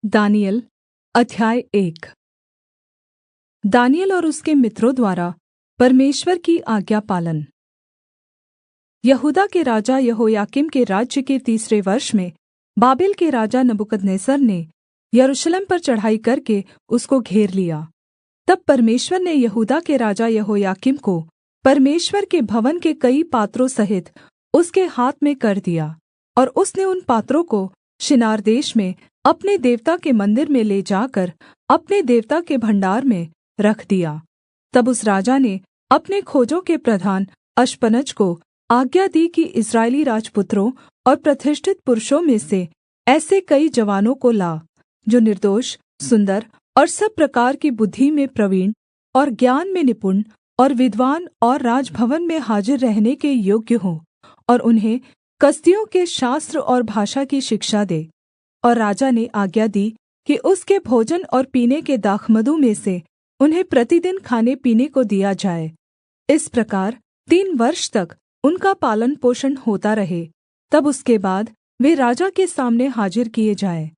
दानिय्येल अध्याय 1। दानिय्येल और उसके मित्रों द्वारा परमेश्वर की आज्ञा पालन। यहूदा के राजा यहोयाकीम के राज्य के तीसरे वर्ष में बाबेल के राजा नबूकदनेस्सर ने यरूशलेम पर चढ़ाई करके उसको घेर लिया। तब परमेश्वर ने यहूदा के राजा यहोयाकीम को परमेश्वर के भवन के कई पात्रों सहित उसके हाथ में कर दिया, और उसने उन पात्रों को शिनार देश में अपने देवता के मन्दिर में ले जाकर अपने देवता के भण्डार में रख दिया। तब उस राजा ने अपने खोजों के प्रधान अश्पनज को आज्ञा दी कि इस्राएली राजपुत्रों और प्रतिष्ठित पुरुषों में से ऐसे कई जवानों को ला, जो निर्दोष, सुन्दर और सब प्रकार की बुद्धि में प्रवीण और ज्ञान में निपुण और विद्वान और राजभवन में हाजिर रहने के योग्य हों, और उन्हें कसदियों के शास्त्र और भाषा की शिक्षा दे। और राजा ने आज्ञा दी कि उसके भोजन और पीने के दाखमधु में से उन्हें प्रतिदिन खाने पीने को दिया जाए। इस प्रकार 3 वर्ष तक उनका पालन पोषण होता रहे। तब उसके बाद वे राजा के सामने हाजिर किए जाएँ।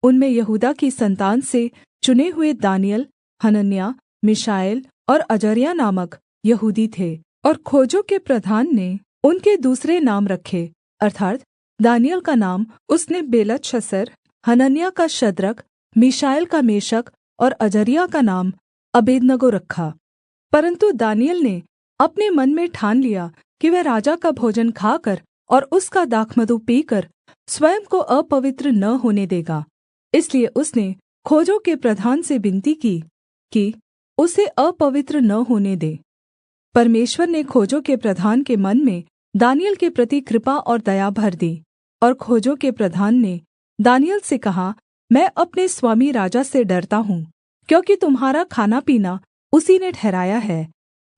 उनमें यहूदा की संतान से चुने हुए दानिय्येल, हनन्याह, मीशाएल और अजर्याह नामक यहूदी थे, और खोजों के प्रधान ने उनके दूसरे नाम रखे, अर्थात् दानिय्येल का नाम उसने बेलतशस्सर, हनन्याह का शद्रक, मीशाएल का मेशक और अजर्याह का नाम अबेदनगो रखा। परन्तु दानिय्येल ने अपने मन में ठान लिया कि वह राजा का भोजन खाकर और उसका दाखमधु पीकर स्वयं को अपवित्र न होने देगा। इसलिए उसने खोजों के प्रधान से विनती की कि उसे अपवित्र न होने दे। परमेश्वर ने खोजों के प्रधान के मन में दानिय्येल के प्रति कृपा और दया भर दी, और खोजों के प्रधान ने दानिय्येल से कहा, मैं अपने स्वामी राजा से डरता हूँ, क्योंकि तुम्हारा खाना पीना उसी ने ठहराया है।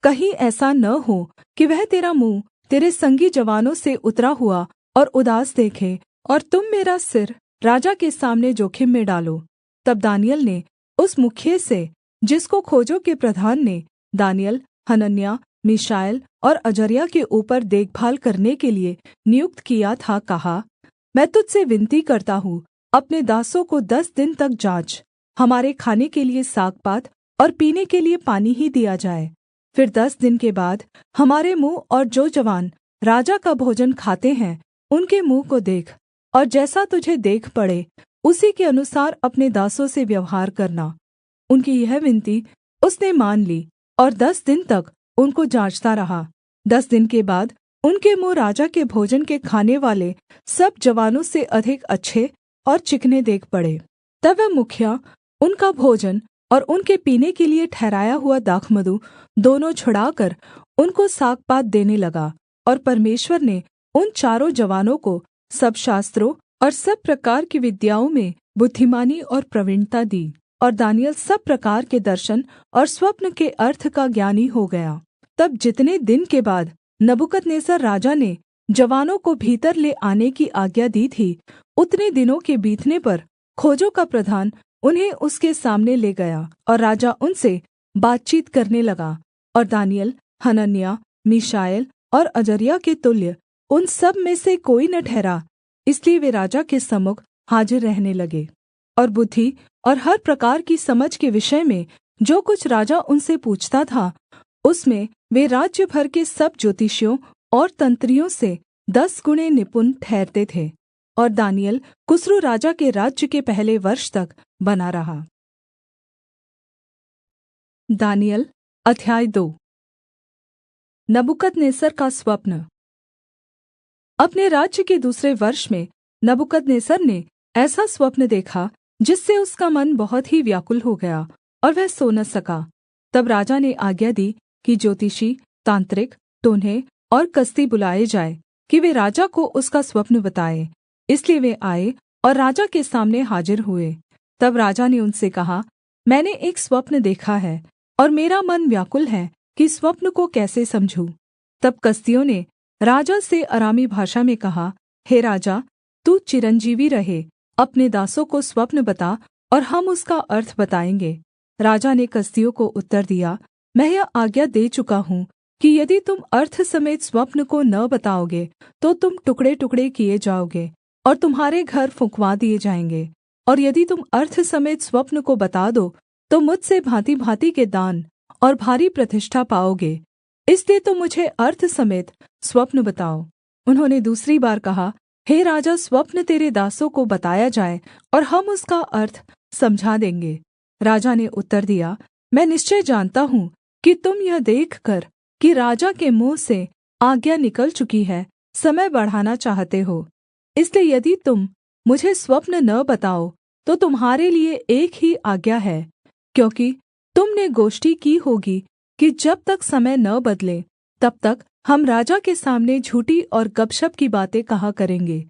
कहीं ऐसा न हो कि वह तेरा मुँह तेरे संगी जवानों से उतरा हुआ और उदास देखे, और तुम मेरा सिर राजा के सामने जोखिम में डालो। तब दानिय्येल ने उस मुखिए से, जिसको खोजों के प्रधान ने दानिय्येल, हनन्याह, मीशाएल और अजर्याह के ऊपर देखभाल करने के लिये नियुक्त किया था, कहा, मैं तुझ से विनती करता हूँ, अपने दासों को 10 दिन तक जाँच। हमारे खाने के लिये सागपात और पीने के लिये पानी ही दिया जाए। फिर 10 दिन के बाद हमारे मुँह और जो जवान राजा का भोजन खाते हैं उनके मुँह को देख, और जैसा तुझे देख पड़े उसी के अनुसार अपने दासों से व्यवहार करना। उनकी यह विनती उसने मान ली, और 10 दिन तक उनको जाँचता रहा। 10 दिन के बाद उनके मुँह राजा के भोजन के खाने वाले सब जवानों से अधिक अच्छे और चिकने देख पड़े। तब वह मुखिया उनका भोजन और उनके पीने के लिये ठहराया हुआ दाखमधु दोनों छुड़ाकर उनको सागपात देने लगा। और परमेश्वर ने उन चारों जवानों को सब शास्त्रों और सब प्रकार की विद्याओं में बुद्धिमानी और प्रवीणता दी, और दानिय्येल सब प्रकार के दर्शन और स्वप्न के अर्थ का ज्ञानी हो गया। तब जितने दिन के बाद नबूकदनेस्सर राजा ने जवानों को भीतर ले आने की आज्ञा दी थी, उतने दिनों के बीतने पर खोजों का प्रधान उन्हें उसके सामने ले गया, और राजा उनसे बातचीत करने लगा। और दानिय्येल, हनन्याह, मीशाएल और अजर्याह के तुल्य उन सब में से कोई न ठहरा, इसलिए वे राजा के सम्मुख हाजिर रहने लगे। और बुद्धि और हर प्रकार की समझ के विषय में जो कुछ राजा उनसे पूछता था, उसमें वे राज्य भर के सब ज्योतिषियों और तंत्रियों से 10 गुणे निपुण ठहरते थे। और दानिय्येल कुस्रू राजा के राज्य के पहले वर्ष तक बना रहा। दानिय्येल अध्याय 2। नबूकदनेस्सर का स्वप्न। अपने राज्य के दूसरे वर्ष में नबूकदनेस्सर ने ऐसा स्वप्न देखा जिससे उसका मन बहुत ही व्याकुल हो गया, और वह सो न सका। तब राजा ने आज्ञा दी कि ज्योतिषी, तांत्रिक, टोन्हे और कसदी बुलाए जाए कि वे राजा को उसका स्वप्न बताएं। इसलिए वे आए और राजा के सामने हाजिर हुए। तब राजा ने उनसे कहा, मैंने एक स्वप्न देखा है, और मेरा मन व्याकुल है कि स्वप्न को कैसे समझूं। तब कसदियों ने राजा से अरामी भाषा में कहा, हे राजा, तू चिरंजीवी रहे, अपने दासों को स्वप्न बता और हम उसका अर्थ बताएँगे। राजा ने कसदियों को उत्तर दिया, मैं यह आज्ञा दे चुका हूँ कि यदि तुम अर्थ समेत स्वप्न को न बताओगे तो तुम टुकड़ेटुकड़े किए जाओगे और तुम्हारे घर फुँकवा दिए जाएँगे। और यदि तुम अर्थ समेत स्वप्न को बता दो तो मुझसे भाँति-भाँति के दान और भारी प्रतिष्ठा पाओगे। इसलिए तुम मुझे अर्थ समेत स्वप्न बताओ। उन्होंने दूसरी बार कहा, हे राजा, स्वप्न तेरे दासों को बताया जाए और हम उसका अर्थ समझा देंगे। राजा ने उत्तर दिया, मैं निश्चय जानता हूँ कि तुम यह देखकर कि राजा के मुँह से आज्ञा निकल चुकी है, समय बढ़ाना चाहते हो। इसलिए यदि तुम मुझे स्वप्न न बताओ तो तुम्हारे लिए एक ही आज्ञा है, क्योंकि तुमने गोष्ठी की होगी कि जब तक समय न बदले तब तक हम राजा के सामने झूठी और गपशप की बातें कहा करेंगे।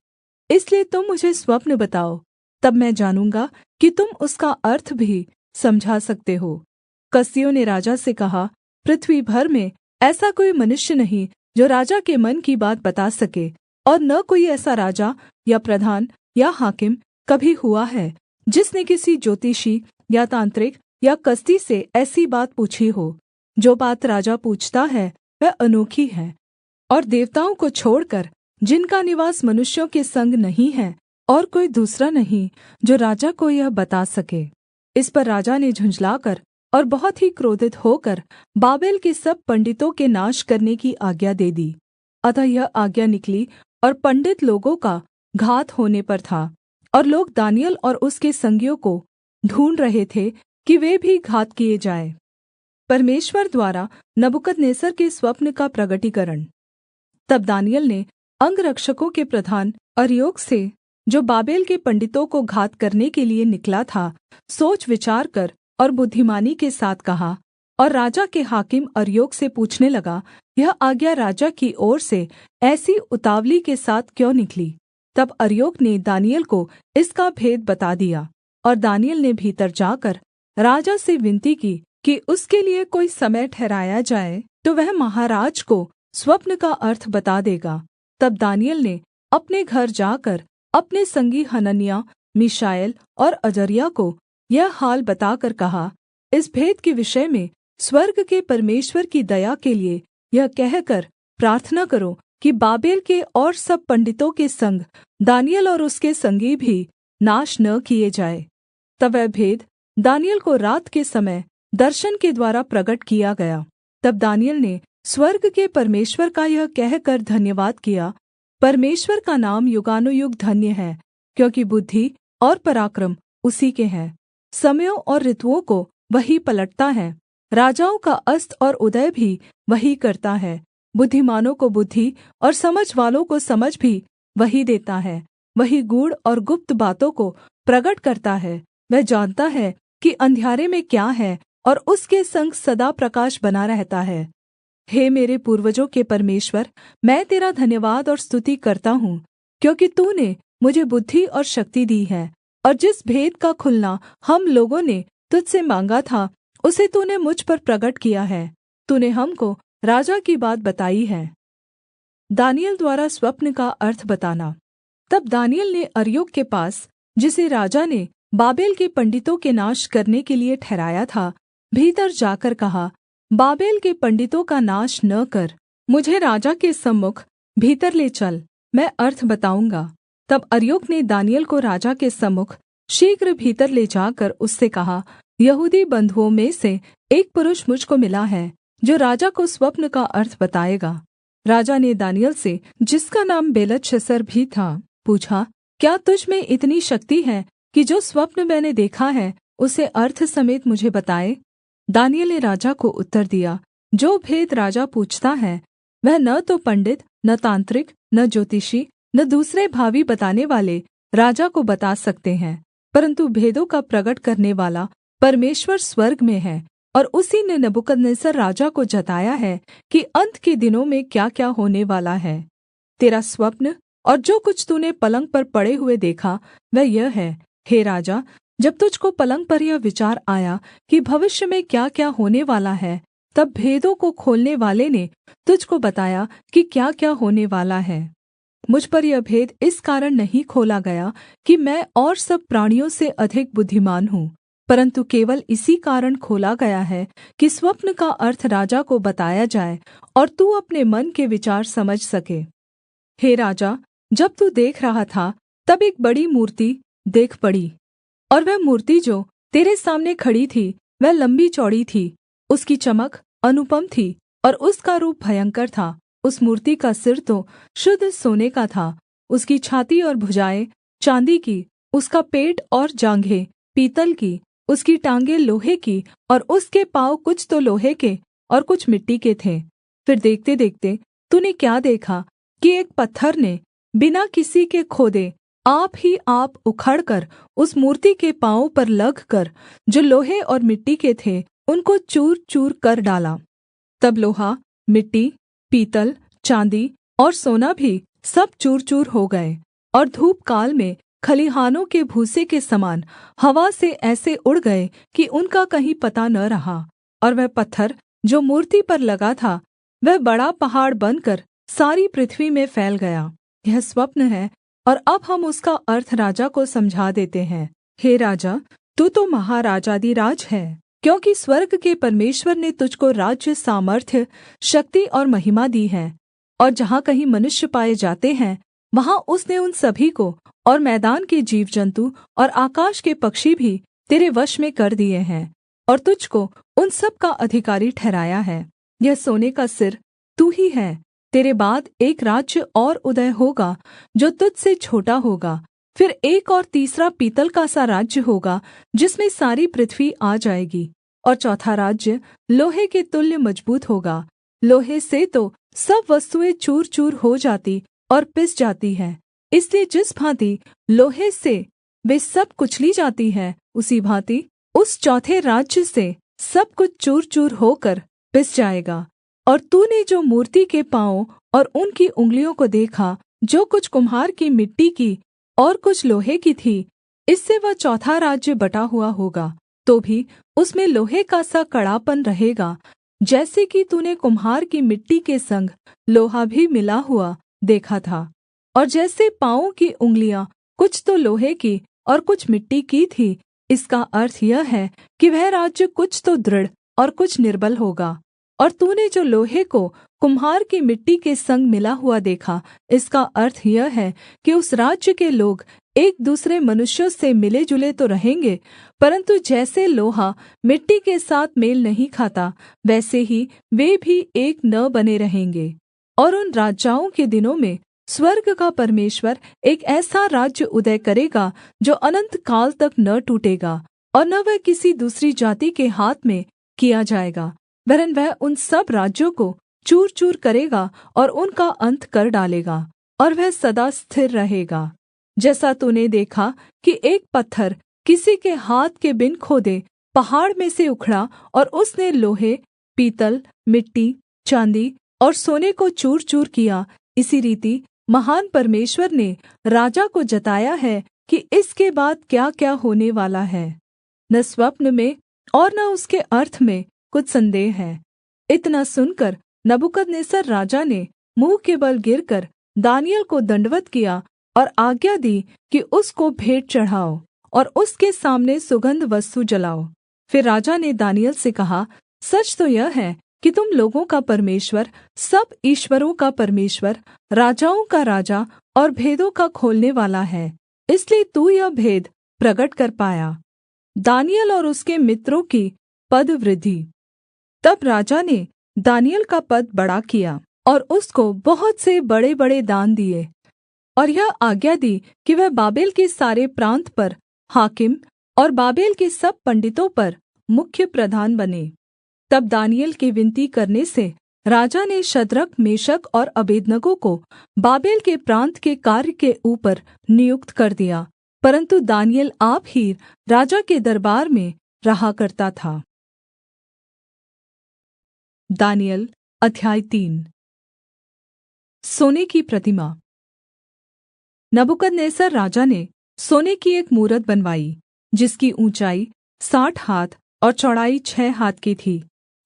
इसलिए तुम मुझे स्वप्न बताओ, तब मैं जानूँगा कि तुम उसका अर्थ भी समझा सकते हो। कसदियों ने राजा से कहा, पृथ्वी भर में ऐसा कोई मनुष्य नहीं जो राजा के मन की बात बता सके, और न कोई ऐसा राजा या प्रधान या हाकिम कभी हुआ है जिसने किसी ज्योतिषी या तांत्रिक या कसदी से ऐसी बात पूछी हो। जो बात राजा पूछता है वह अनोखी है, और देवताओं को छोड़कर जिनका निवास मनुष्यों के संग नहीं है, और कोई दूसरा नहीं जो राजा को यह बता सके। इस पर राजा ने झुँझलाकर और बहुत ही क्रोधित होकर बाबेल के सब पंडितों के नाश करने की आज्ञा दे दी। अतः यह आज्ञा निकली और पंडित लोगों का घात होने पर था, और लोग दानिय्येल और उसके संगियों को ढूँढ़ रहे थे कि वे भी घात किए जाएँ। परमेश्वर द्वारा नबूकदनेस्सर के स्वप्न का प्रगटीकरण। तब दानिय्येल ने अंगरक्षकों के प्रधान अर्योक से, जो बाबेल के पंडितों को घात करने के लिए निकला था, सोच विचार कर और बुद्धिमानी के साथ कहा, और राजा के हाकिम अर्योक से पूछने लगा, यह आज्ञा राजा की ओर से ऐसी उतावली के साथ क्यों निकली? तब अर्योक ने दानिय्येल को इसका भेद बता दिया, और दानिय्येल ने भीतर जाकर राजा से विनती की कि उसके लिए कोई समय ठहराया जाए, तो वह महाराज को स्वप्न का अर्थ बता देगा। तब दानिय्येल ने अपने घर जाकर अपने संगी हनन्याह, मीशाएल और अजर्याह को यह हाल बताकर कहा, इस भेद के विषय में स्वर्ग के परमेश्वर की दया के लिए यह कहकर प्रार्थना करो कि बाबेल के और सब पंडितों के संग दानिय्येल और उसके संगी भी नाश न किए जाए। तब वह भेद दानिय्येल को रात के समय दर्शन के द्वारा प्रगट किया गया। तब दानिय्येल ने स्वर्ग के परमेश्वर का यह कहकर धन्यवाद किया, परमेश्वर का नाम युगानुयुग धन्य है, क्योंकि बुद्धि और पराक्रम उसी के हैं। समयों और ऋतुओं को वही पलटता है, राजाओं का अस्त और उदय भी वही करता है। बुद्धिमानों को बुद्धि और समझ वालों को समझ भी वही देता है। वही गूढ़ और गुप्त बातों को प्रगट करता है। वह जानता है कि अंधियारे में क्या है, और उसके संग सदा प्रकाश बना रहता है। हे मेरे पूर्वजों के परमेश्वर, मैं तेरा धन्यवाद और स्तुति करता हूँ, क्योंकि तूने मुझे बुद्धि और शक्ति दी है, और जिस भेद का खुलना हम लोगों ने तुझसे माँगा था उसे तूने मुझ पर प्रगट किया है। तूने हमको राजा की बात बताई है। दानिय्येल द्वारा स्वप्न का अर्थ बताना। तब दानिय्येल ने अर्योक के पास, जिसे राजा ने बाबेल के पंडितों के नाश करने के लिए ठहराया था, भीतर जाकर कहा, बाबेल के पंडितों का नाश न कर, मुझे राजा के सम्मुख भीतर ले चल, मैं अर्थ बताऊँगा। तब अर्योक ने दानिय्येल को राजा के सम्मुख शीघ्र भीतर ले जाकर उससे कहा, यहूदी बंधुओं में से एक पुरुष मुझ को मिला है, जो राजा को स्वप्न का अर्थ बताएगा। राजा ने दानिय्येल से, जिसका नाम बेलतशस्सर भी था, पूछा, क्या तुझ में इतनी शक्ति है कि जो स्वप्न मैंने देखा है उसे अर्थ समेत मुझे बताए? दानिय्येल ने राजा को उत्तर दिया, जो भेद राजा पूछता है वह न तो पंडित, न तांत्रिक, न ज्योतिषी, न दूसरे भावी बताने वाले राजा को बता सकते हैं, परन्तु भेदों का प्रगट करने वाला परमेश्वर स्वर्ग में है, और उसी ने नबूकदनेस्सर राजा को जताया है कि अन्त के दिनों में क्या-क्या होने वाला है। तेरा स्वप्न और जो कुछ तूने पलंग पर पड़े हुए देखा वह यह है, हे राजा, जब तुझको पलंग पर यह विचार आया कि भविष्य में क्या-क्या होने वाला है, तब भेदों को खोलने वाले ने तुझको बताया कि क्या-क्या होने वाला है। मुझ पर यह भेद इस कारण नहीं खोला गया कि मैं और सब प्राणियों से अधिक बुद्धिमान हूँ, परन्तु केवल इसी कारण खोला गया है कि स्वप्न का अर्थ राजा को बताया जाए और तू अपने मन के विचार समझ सके। हे राजा, जब तू देख रहा था तब एक बड़ी मूर्ति देख पड़ी, और वह मूर्ति जो तेरे सामने खड़ी थी वह लम्बी चौड़ी थी, उसकी चमक अनुपम थी और उसका रूप भयंकर था। उस मूर्ति का सिर तो शुद्ध सोने का था, उसकी छाती और भुजाएँ चाँदी की, उसका पेट और जाँघें पीतल की, उसकी टाँगें लोहे की और उसके पाँव कुछ तो लोहे के और कुछ मिट्टी के थे। फिर देखते-देखते तूने क्या देखा कि एक पत्थर ने बिना किसी के खोदे आप ही आप उखड़कर उस मूर्ति के पाँवों पर लगकर जो लोहे और मिट्टी के थे उनको चूर-चूर कर डाला। तब लोहा, मिट्टी, पीतल, चाँदी और सोना भी सब चूर-चूर हो गए और धूपकाल में खलिहानों के भूसे के समान हवा से ऐसे उड़ गए कि उनका कहीं पता न रहा। और वह पत्थर जो मूर्ति पर लगा था वह बड़ा पहाड़ बनकर सारी पृथ्वी में फैल गया। यह स्वप्न है और अब हम उसका अर्थ राजा को समझा देते हैं। हे राजा, तू तो महाराजाधिराज है, क्योंकि स्वर्ग के परमेश्वर ने तुझको राज्य, सामर्थ्य, शक्ति और महिमा दी है। और जहाँ कहीं मनुष्य पाए जाते हैं वहाँ उसने उन सभी को और मैदान के जीवजन्तु और आकाश के पक्षी भी तेरे वश में कर दिए हैं और तुझको उन सब का अधिकारी ठहराया है। यह सोने का सिर तू ही है। तेरे बाद एक राज्य और उदय होगा जो तुझ से छोटा होगा। फिर एक और तीसरा पीतल का सा राज्य होगा जिसमें सारी पृथ्वी आ जाएगी। और चौथा राज्य लोहे के तुल्य मजबूत होगा। लोहे से तो सब वस्तुएँ चूर-चूर हो जाती और पिस जाती हैं, इसलिए जिस भाँति लोहे से वे सब कुचली जाती हैं, उसी भाँति उस चौथे राज्य से सब कुछ चूर-चूर होकर पिस जाएगा। और तूने जो मूर्ति के पाँवों और उनकी उँगलियों को देखा, जो कुछ कुम्हार की मिट्टी की और कुछ लोहे की थी, इससे वह चौथा राज्य बटा हुआ होगा। तो भी उसमें लोहे का सा कड़ापन रहेगा, जैसे कि तूने कुम्हार की मिट्टी के संग लोहा भी मिला हुआ देखा था। और जैसे पाँवों की उँगलियाँ कुछ तो लोहे की और कुछ मिट्टी की थी, इसका अर्थ यह है कि वह राज्य कुछ तो दृढ़ और कुछ निर्बल होगा। और तूने जो लोहे को कुम्हार की मिट्टी के संग मिला हुआ देखा, इसका अर्थ यह है कि उस राज्य के लोग एक दूसरे मनुष्यों से मिले जुले तो रहेंगे, परन्तु जैसे लोहा मिट्टी के साथ मेल नहीं खाता, वैसे ही वे भी एक न बने रहेंगे। और उन राजाओं के दिनों में स्वर्ग का परमेश्वर एक ऐसा राज्य उदय करेगा जो अनन्त काल तक न टूटेगा और न वह किसी दूसरी जाति के हाथ में किया जाएगा, वरन् वह उन सब राज्यों को चूर-चूर करेगा और उनका अंत कर डालेगा, और वह सदा स्थिर रहेगा। जैसा तूने देखा कि एक पत्थर किसी के हाथ के बिन खोदे पहाड़ में से उखड़ा और उसने लोहे, पीतल, मिट्टी, चाँदी और सोने को चूर-चूर किया, इसी रीति महान परमेश्वर ने राजा को जताया है कि इसके बाद क्या-क्या होने वाला है। न स्वप्न में और न उसके अर्थ में कुछ संदेह है। इतना सुनकर नबूकदनेस्सर राजा ने मुँह के बल गिरकर दानिय्येल को दण्डवत् किया और आज्ञा दी कि उसको भेंट चढ़ाओ और उसके सामने सुगन्ध वस्तु जलाओ। फिर राजा ने दानिय्येल से कहा, सच तो यह है कि तुम लोगों का परमेश्वर, सब ईश्वरों का परमेश्वर, राजाओं का राजा और भेदों का खोलनेवाला है, इसलिए तू यह भेद प्रगट कर पाया। दानिय्येल और उसके मित्रों की पदवृद्धि। तब राजा ने दानिय्येल का पद बड़ा किया और उसको बहुत से बड़े-बड़े दान दिए और यह आज्ञा दी कि वह बाबेल के सारे प्रान्त पर हाकिम और बाबेल के सब पंडितों पर मुख्य प्रधान बने। तब दानिय्येल के विनती करने से राजा ने शद्रक, मेशक और अबेदनगो को बाबेल के प्रान्त के कार्य के ऊपर नियुक्त कर दिया, परन्तु दानिय्येल आप ही राजा के दरबार में रहा करता था। दानिय्येल अध्याय 3। सोने की प्रतिमा। नबूकदनेस्सर राजा ने सोने की एक मूरत बनवाई, जिसकी ऊँचाई 60 हाथ और चौड़ाई 6 हाथ की थी,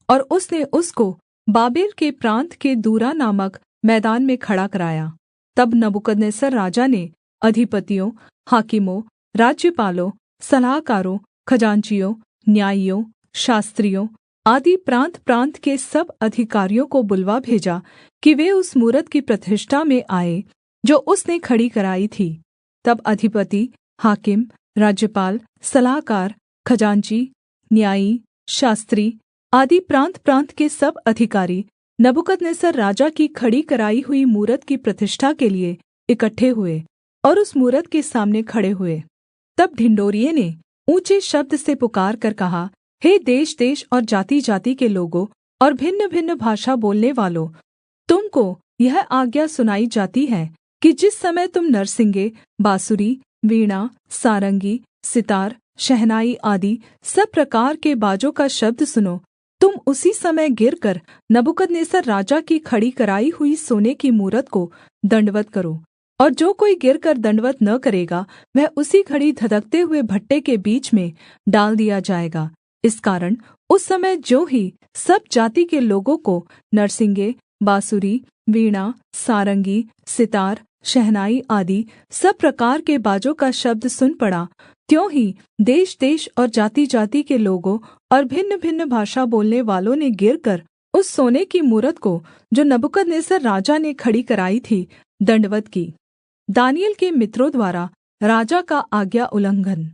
और उसने उसको बाबेल के प्रान्त के दूरा नामक मैदान में खड़ा कराया। तब नबूकदनेस्सर राजा ने अधिपतियों, हाकिमों, राज्यपालों, सलाहकारों, खजांचियों, न्यायियों, शास्त्रियों आदि प्रान्त-प्रान्त के सब अधिकारियों को बुलवा भेजा कि वे उस मूरत की प्रतिष्ठा में आएँ जो उसने खड़ी कराई थी। तब अधिपति, हाकिम, राज्यपाल, सलाहकार, खजांची, न्यायी, शास्त्री आदि प्रान्त प्रान्त के सब अधिकारी नबूकदनेस्सर राजा की खड़ी कराई हुई मूरत की प्रतिष्ठा के लिये इकट्ठे हुए और उस मूरत के सामने खड़े हुए। तब ढिंढोरिये ने ऊँचे शब्द से पुकारकर कहा, हे देशदेश और जातिजाति के लोगों और भिन्नभिन्न भाषा बोलने वालों, तुम को यह आज्ञा सुनाई जाती है कि जिस समय तुम नरसिंगे, बाँसुरी, वीणा, सारंगी, सितार, शहनाई आदि सब प्रकार के बाजों का शब्द सुनो, तुम उसी समय गिरकर नबूकदनेस्सर राजा की खड़ी कराई हुई सोने की मूरत को दण्डवत् करो। और जो कोई गिरकर दण्डवत् न करेगा, वह उसी घड़ी धधकते हुए भट्ठे के बीच में डाल दिया जाएगा। इस कारण उस समय ज्यों ही सब जाति के लोगों को नरसिंगे, बाँसुरी, वीणा, सारंगी, सितार, शहनाई आदि सब प्रकार के बाजों का शब्द सुन पड़ा, त्यों ही देशदेश और जातिजाति के लोगों और भिन्नभिन्न भाषा बोलने वालों ने गिरकर उस सोने की मूरत को जो नबूकदनेस्सर राजा ने खड़ी कराई थी, दण्डवत् की। दानिय्येल के मित्रों द्वारा राजा का आज्ञा उल्लंघन।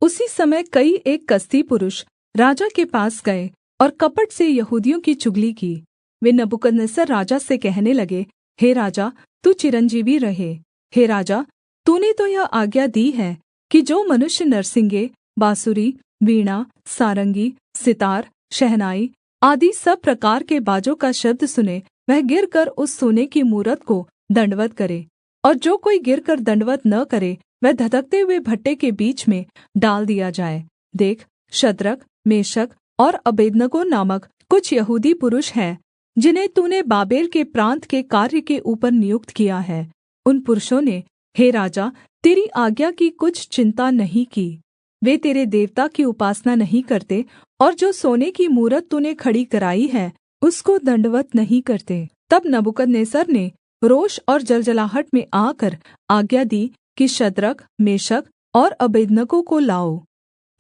उसी समय कई एक कसदी पुरुष राजा के पास गए और कपट से यहूदियों की चुगली की। वे नबूकदनेस्सर राजा से कहने लगे, हे राजा, तू चिरंजीवी रहे। हे राजा, तूने तो यह आज्ञा दी है कि जो मनुष्य नरसिंगे, बाँसुरी, वीणा, सारंगी, सितार, शहनाई आदि सब प्रकार के बाजों का शब्द सुने, वह गिरकर उस सोने की मूरत को दण्डवत् करे, और जो कोई गिरकर दण्डवत् न करे, वह धधकते हुए भट्ठे के बीच में डाल दिया जाए। देख, शद्रक, मेशक और अबेदनगो नामक कुछ यहूदी पुरुष हैं, जिन्हें तूने बाबेल के प्रान्त के कार्य के ऊपर नियुक्त किया है। उन पुरुषों ने, हे राजा, तेरी आज्ञा की कुछ चिन्ता नहीं की। वे तेरे देवता की उपासना नहीं करते, और जो सोने की मूरत तूने खड़ी कराई है, उसको दण्डवत् नहीं करते। तब नबूकदनेस्सर ने रोष और जलजलाहट में आकर आज्ञा दी कि शद्रक, मेशक और अबेदनगो को लाओ।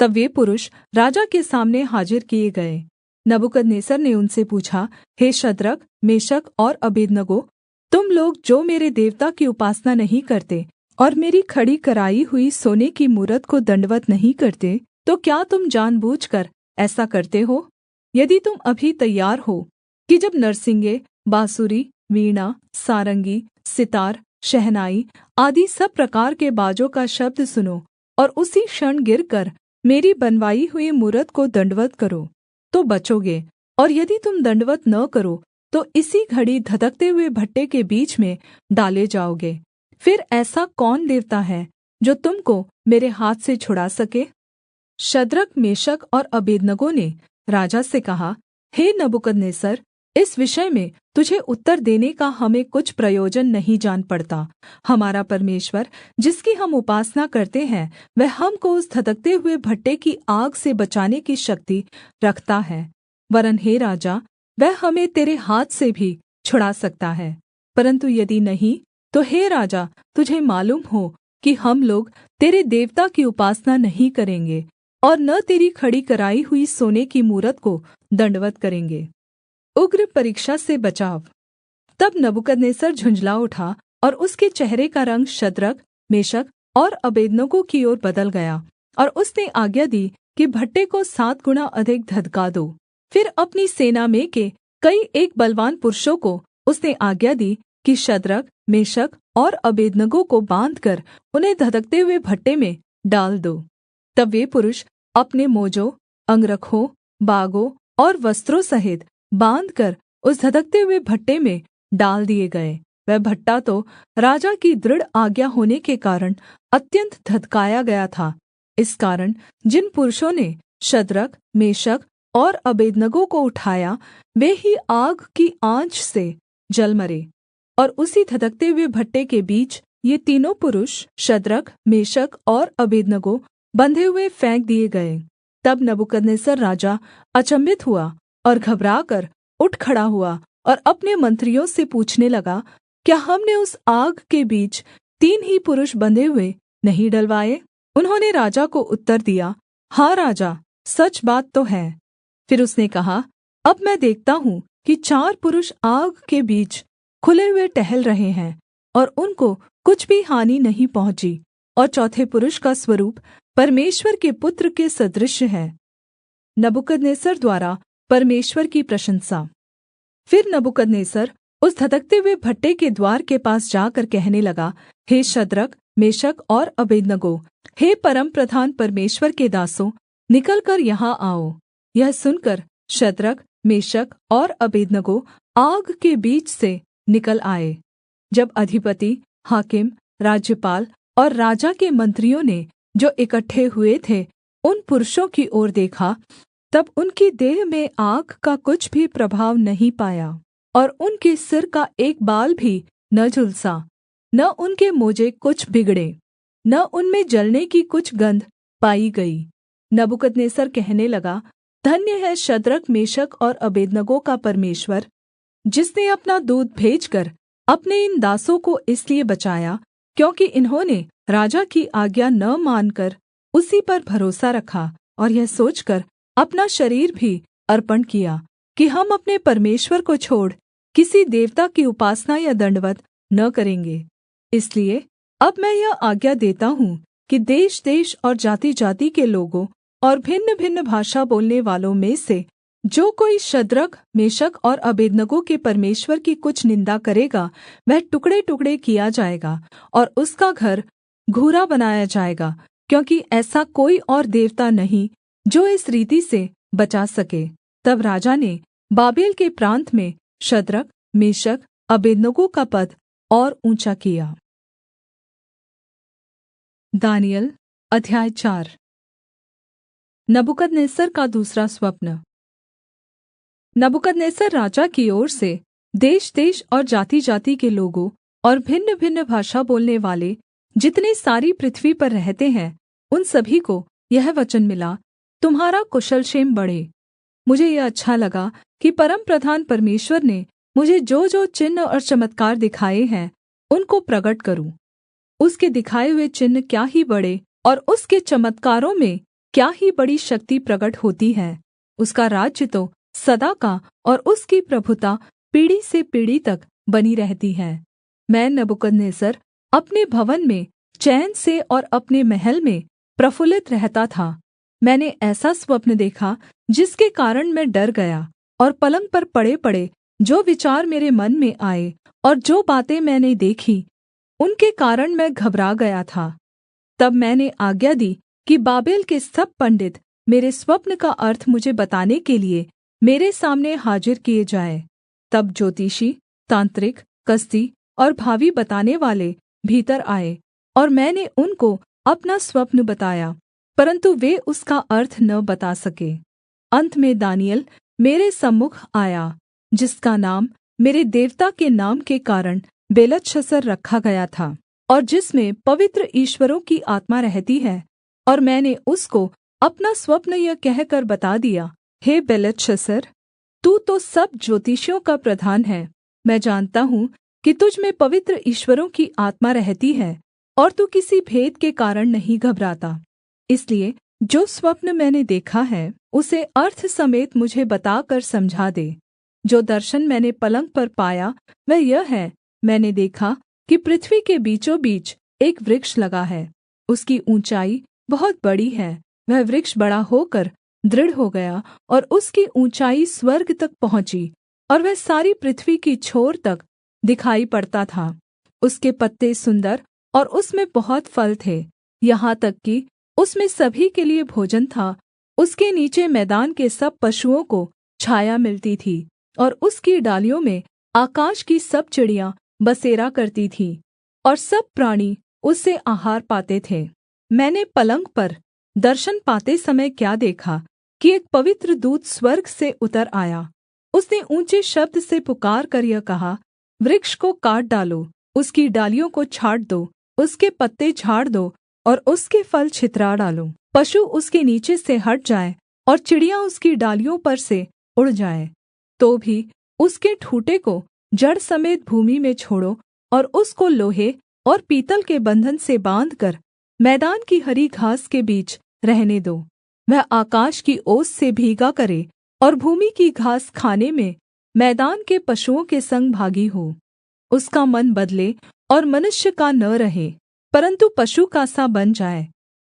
तब वे पुरुष राजा के सामने हाजिर किए गए। नबूकदनेस्सर ने उनसे पूछा, हे शद्रक, मेशक और अबेदनगो, तुम लोग जो मेरे देवता की उपासना नहीं करते और मेरी खड़ी कराई हुई सोने की मूरत को दण्डवत् नहीं करते, तो क्या तुम जानबूझकर ऐसा करते हो? यदि तुम अभी तैयार हो कि जब नरसिंगे, बाँसुरी, वीणा, सारंगी, सितार, शहनाई आदि सब प्रकार के बाजों का शब्द सुनो और उसी क्षण गिरकर मेरी बनवाई हुई मूरत को दण्डवत् करो, तो बचोगे। और यदि तुम दण्डवत् न करो, तो इसी घड़ी धधकते हुए भट्ठे के बीच में डाले जाओगे। फिर ऐसा कौन देवता है जो तुम को मेरे हाथ से छुड़ा सके? शद्रक, मेशक और अबेदनगो ने राजा से कहा, हे नबूकदनेस्सर, इस विषय में तुझे उत्तर देने का हमें कुछ प्रयोजन नहीं जान पड़ता। हमारा परमेश्वर, जिसकी हम उपासना करते हैं, वह हमको उस धधकते हुए भट्ठे की आग से बचाने की शक्ति रखता है। वरन् हे राजा, वह हमें तेरे हाथ से भी छुड़ा सकता है। परन्तु यदि नहीं, तो हे राजा, तुझे मालूम हो कि हम लोग तेरे देवता की उपासना नहीं करेंगे और न तेरी खड़ी कराई हुई सोने की मूरत को दण्डवत् करेंगे। उग्र परीक्षा से बचाव। तब नबूकदनेस्सर झुँझला उठा और उसके चेहरे का रंग शद्रक, मेशक और अबेदनगो की ओर बदल गया, और उसने आज्ञा दी कि भट्ठे को 7 गुणा अधिक धधका दो। फिर अपनी सेना में के कई एक बलवान पुरुषों को उसने आज्ञा दी कि शद्रक, मेशक और अबेदनगो को बाँधकर उन्हें धधकते हुए भट्ठे में डाल दो। तब वे पुरुष अपने मोजों, अंगरखों, बागों और वस्त्रों सहित बाँधकर उस धधकते हुए भट्ठे में डाल दिए गए। वह भट्ठा तो राजा की दृढ़ आज्ञा होने के कारण अत्यन्त धधकाया गया था। इस कारण जिन पुरुषों ने शद्रक, मेशक और अबेदनगो को उठाया, वे ही आग की आँच से जल मरे। और उसी धधकते हुए भट्ठे के बीच ये तीनों पुरुष शद्रक, मेशक और अबेदनगो बंधे हुए फेंक दिए गए। तब नबूकदनेस्सर राजा अचंभित हुआ और घबराकर उठ खड़ा हुआ और अपने मंत्रियों से पूछने लगा, क्या हमने उस आग के बीच 3 ही पुरुष बंधे हुए नहीं डलवाए? उन्होंने राजा को उत्तर दिया, हाँ राजा, सच बात तो है। फिर उसने कहा, अब मैं देखता हूँ कि 4 पुरुष आग के बीच खुले हुए टहल रहे हैं और उनको कुछ भी हानि नहीं पहुँची, और चौथे पुरुष का स्वरूप परमेश्वर के पुत्र के सदृश है। नबूकदनेस्सर द्वारा परमेश्वर की प्रशंसा। फिर नबूकदनेस्सर उस धधकते हुए भट्ठे के द्वार के पास जाकर कहने लगा, हे शद्रक, मेशक और अबेदनगो, हे परमप्रधान परमेश्वर के दासों, निकलकर यहाँ आओ। यह सुनकर शद्रक, मेशक और अबेदनगो आग के बीच से निकल आए। जब अधिपति, हाकिम, राज्यपाल और राजा के मंत्रियों ने जो इकट्ठे हुए थे उन पुरुषों की ओर देखा, तब उनकी देह में आग का कुछ भी प्रभाव नहीं पाया, और उनके सिर का एक बाल भी न झुलसा, न उनके मोजे कुछ बिगड़े, न उनमें जलने की कुछ गन्ध पाई गई। नबूकदनेस्सर कहने लगा, धन्य है शद्रक, मेशक और अबेदनगो का परमेश्वर, जिसने अपना दूत भेजकर अपने इन दासों को इसलिए बचाया क्योंकि इन्होंने राजा की आज्ञा न मानकर उसी पर भरोसा रखा, और यह सोचकर अपना शरीर भी अर्पण किया कि हम अपने परमेश्वर को छोड़ किसी देवता की उपासना या दण्डवत् न करेंगे। इसलिए अब मैं यह आज्ञा देता हूँ कि देशदेश और जातिजाति के लोगों और भिन्नभिन्न भाषा बोलने वालों में से जो कोई शद्रक, मेशक और अबेदनगो के परमेश्वर की कुछ निन्दा करेगा, वह टुकड़ेटुकड़े किया जाएगा और उसका घर घूरा बनाया जाएगा, क्योंकि ऐसा कोई और देवता नहीं जो इस रीति से बचा सके। तब राजा ने बाबेल के प्रान्त में शद्रक, मेशक, अबेदनगो का पद और ऊँचा किया। दानिय्येल अध्याय 4। नबूकदनेस्सर का दूसरा स्वप्न। नबूकदनेस्सर राजा की ओर से देशदेश और जातिजाति के लोगों और भिन्नभिन्न भाषा बोलने वाले जितने सारी पृथ्वी पर रहते हैं, उन सभी को यह वचन मिला, तुम्हारा कुशल क्षेम बढ़े। मुझे यह अच्छा लगा कि परमप्रधान परमेश्वर ने मुझे जो चिन्ह और चमत्कार दिखाए हैं उनको प्रगट करूँ। उसके दिखाए हुए चिन्ह क्या ही बड़े और उसके चमत्कारों में क्या ही बड़ी शक्ति प्रगट होती है। उसका राज्य तो सदा का और उसकी प्रभुता पीढ़ी से पीढ़ी तक बनी रहती है। मैं नबूकदनेस्सर अपने भवन में चैन से और अपने महल में प्रफुल्लित रहता था। मैंने ऐसा स्वप्न देखा जिसके कारण मैं डर गया, और पलंग पर पड़े-पड़े जो विचार मेरे मन में आए और जो बातें मैंने देखी, उनके कारण मैं घबरा गया था। तब मैंने आज्ञा दी कि बाबेल के सब पंडित मेरे स्वप्न का अर्थ मुझे बताने के लिए मेरे सामने हाजिर किए जाएँ। तब ज्योतिषी, तांत्रिक, कसदी और भावी बताने वाले भीतर आए, और मैंने उनको अपना स्वप्न बताया, परन्तु वे उसका अर्थ न बता सके। अन्त में दानिय्येल मेरे सम्मुख आया, जिसका नाम मेरे देवता के नाम के कारण बेलतशस्सर रखा गया था, और जिसमें पवित्र ईश्वरों की आत्मा रहती है। और मैंने उसको अपना स्वप्न यह कहकर बता दिया, हे बेलतशस्सर, तू तो सब ज्योतिषियों का प्रधान है। मैं जानता हूँ कि तुझ में पवित्र ईश्वरों की आत्मा रहती है, और तू किसी भेद के कारण नहीं घबराता। इसलिए जो स्वप्न मैंने देखा है उसे अर्थ समेत मुझे बताकर समझा दे। जो दर्शन मैंने पलंग पर पाया वह यह है, मैंने देखा कि पृथ्वी के बीचों बीच एक वृक्ष लगा है। उसकी ऊँचाई बहुत बड़ी है, वह वृक्ष बड़ा होकर दृढ़ हो गया, और उसकी ऊँचाई स्वर्ग तक पहुँची, और वह सारी पृथ्वी की छोर तक दिखाई पड़ता था। उसके पत्ते सुन्दर और उसमें बहुत फल थे, यहाँ तक कि उसमें सभी के लिए भोजन था। उसके नीचे मैदान के सब पशुओं को छाया मिलती थी, और उसकी डालियों में आकाश की सब चिड़ियाँ बसेरा करती थीं, और सब प्राणी उससे आहार पाते थे। मैंने पलंग पर दर्शन पाते समय क्या देखा कि एक पवित्र दूत स्वर्ग से उतर आया। उसने ऊँचे शब्द से पुकारकर यह कहा, वृक्ष को काट डालो, उसकी डालियों को छाँट दो, उसके पत्ते झाड़ दो और उसके फल छितरा डालो। पशु उसके नीचे से हट जाएँ और चिड़ियाँ उसकी डालियों पर से उड़ जाएँ। तो भी उसके ठूँठे को जड़ समेत भूमि में छोड़ो, और उसको लोहे और पीतल के बन्धन से बाँधकर मैदान की हरी घास के बीच रहने दो। वह आकाश की ओस से भीगा करे और भूमि की घास खाने में मैदान के पशुओं के संग भागी हो। उसका मन बदले और मनुष्य का न रहे, परन्तु पशु का सा बन जाए,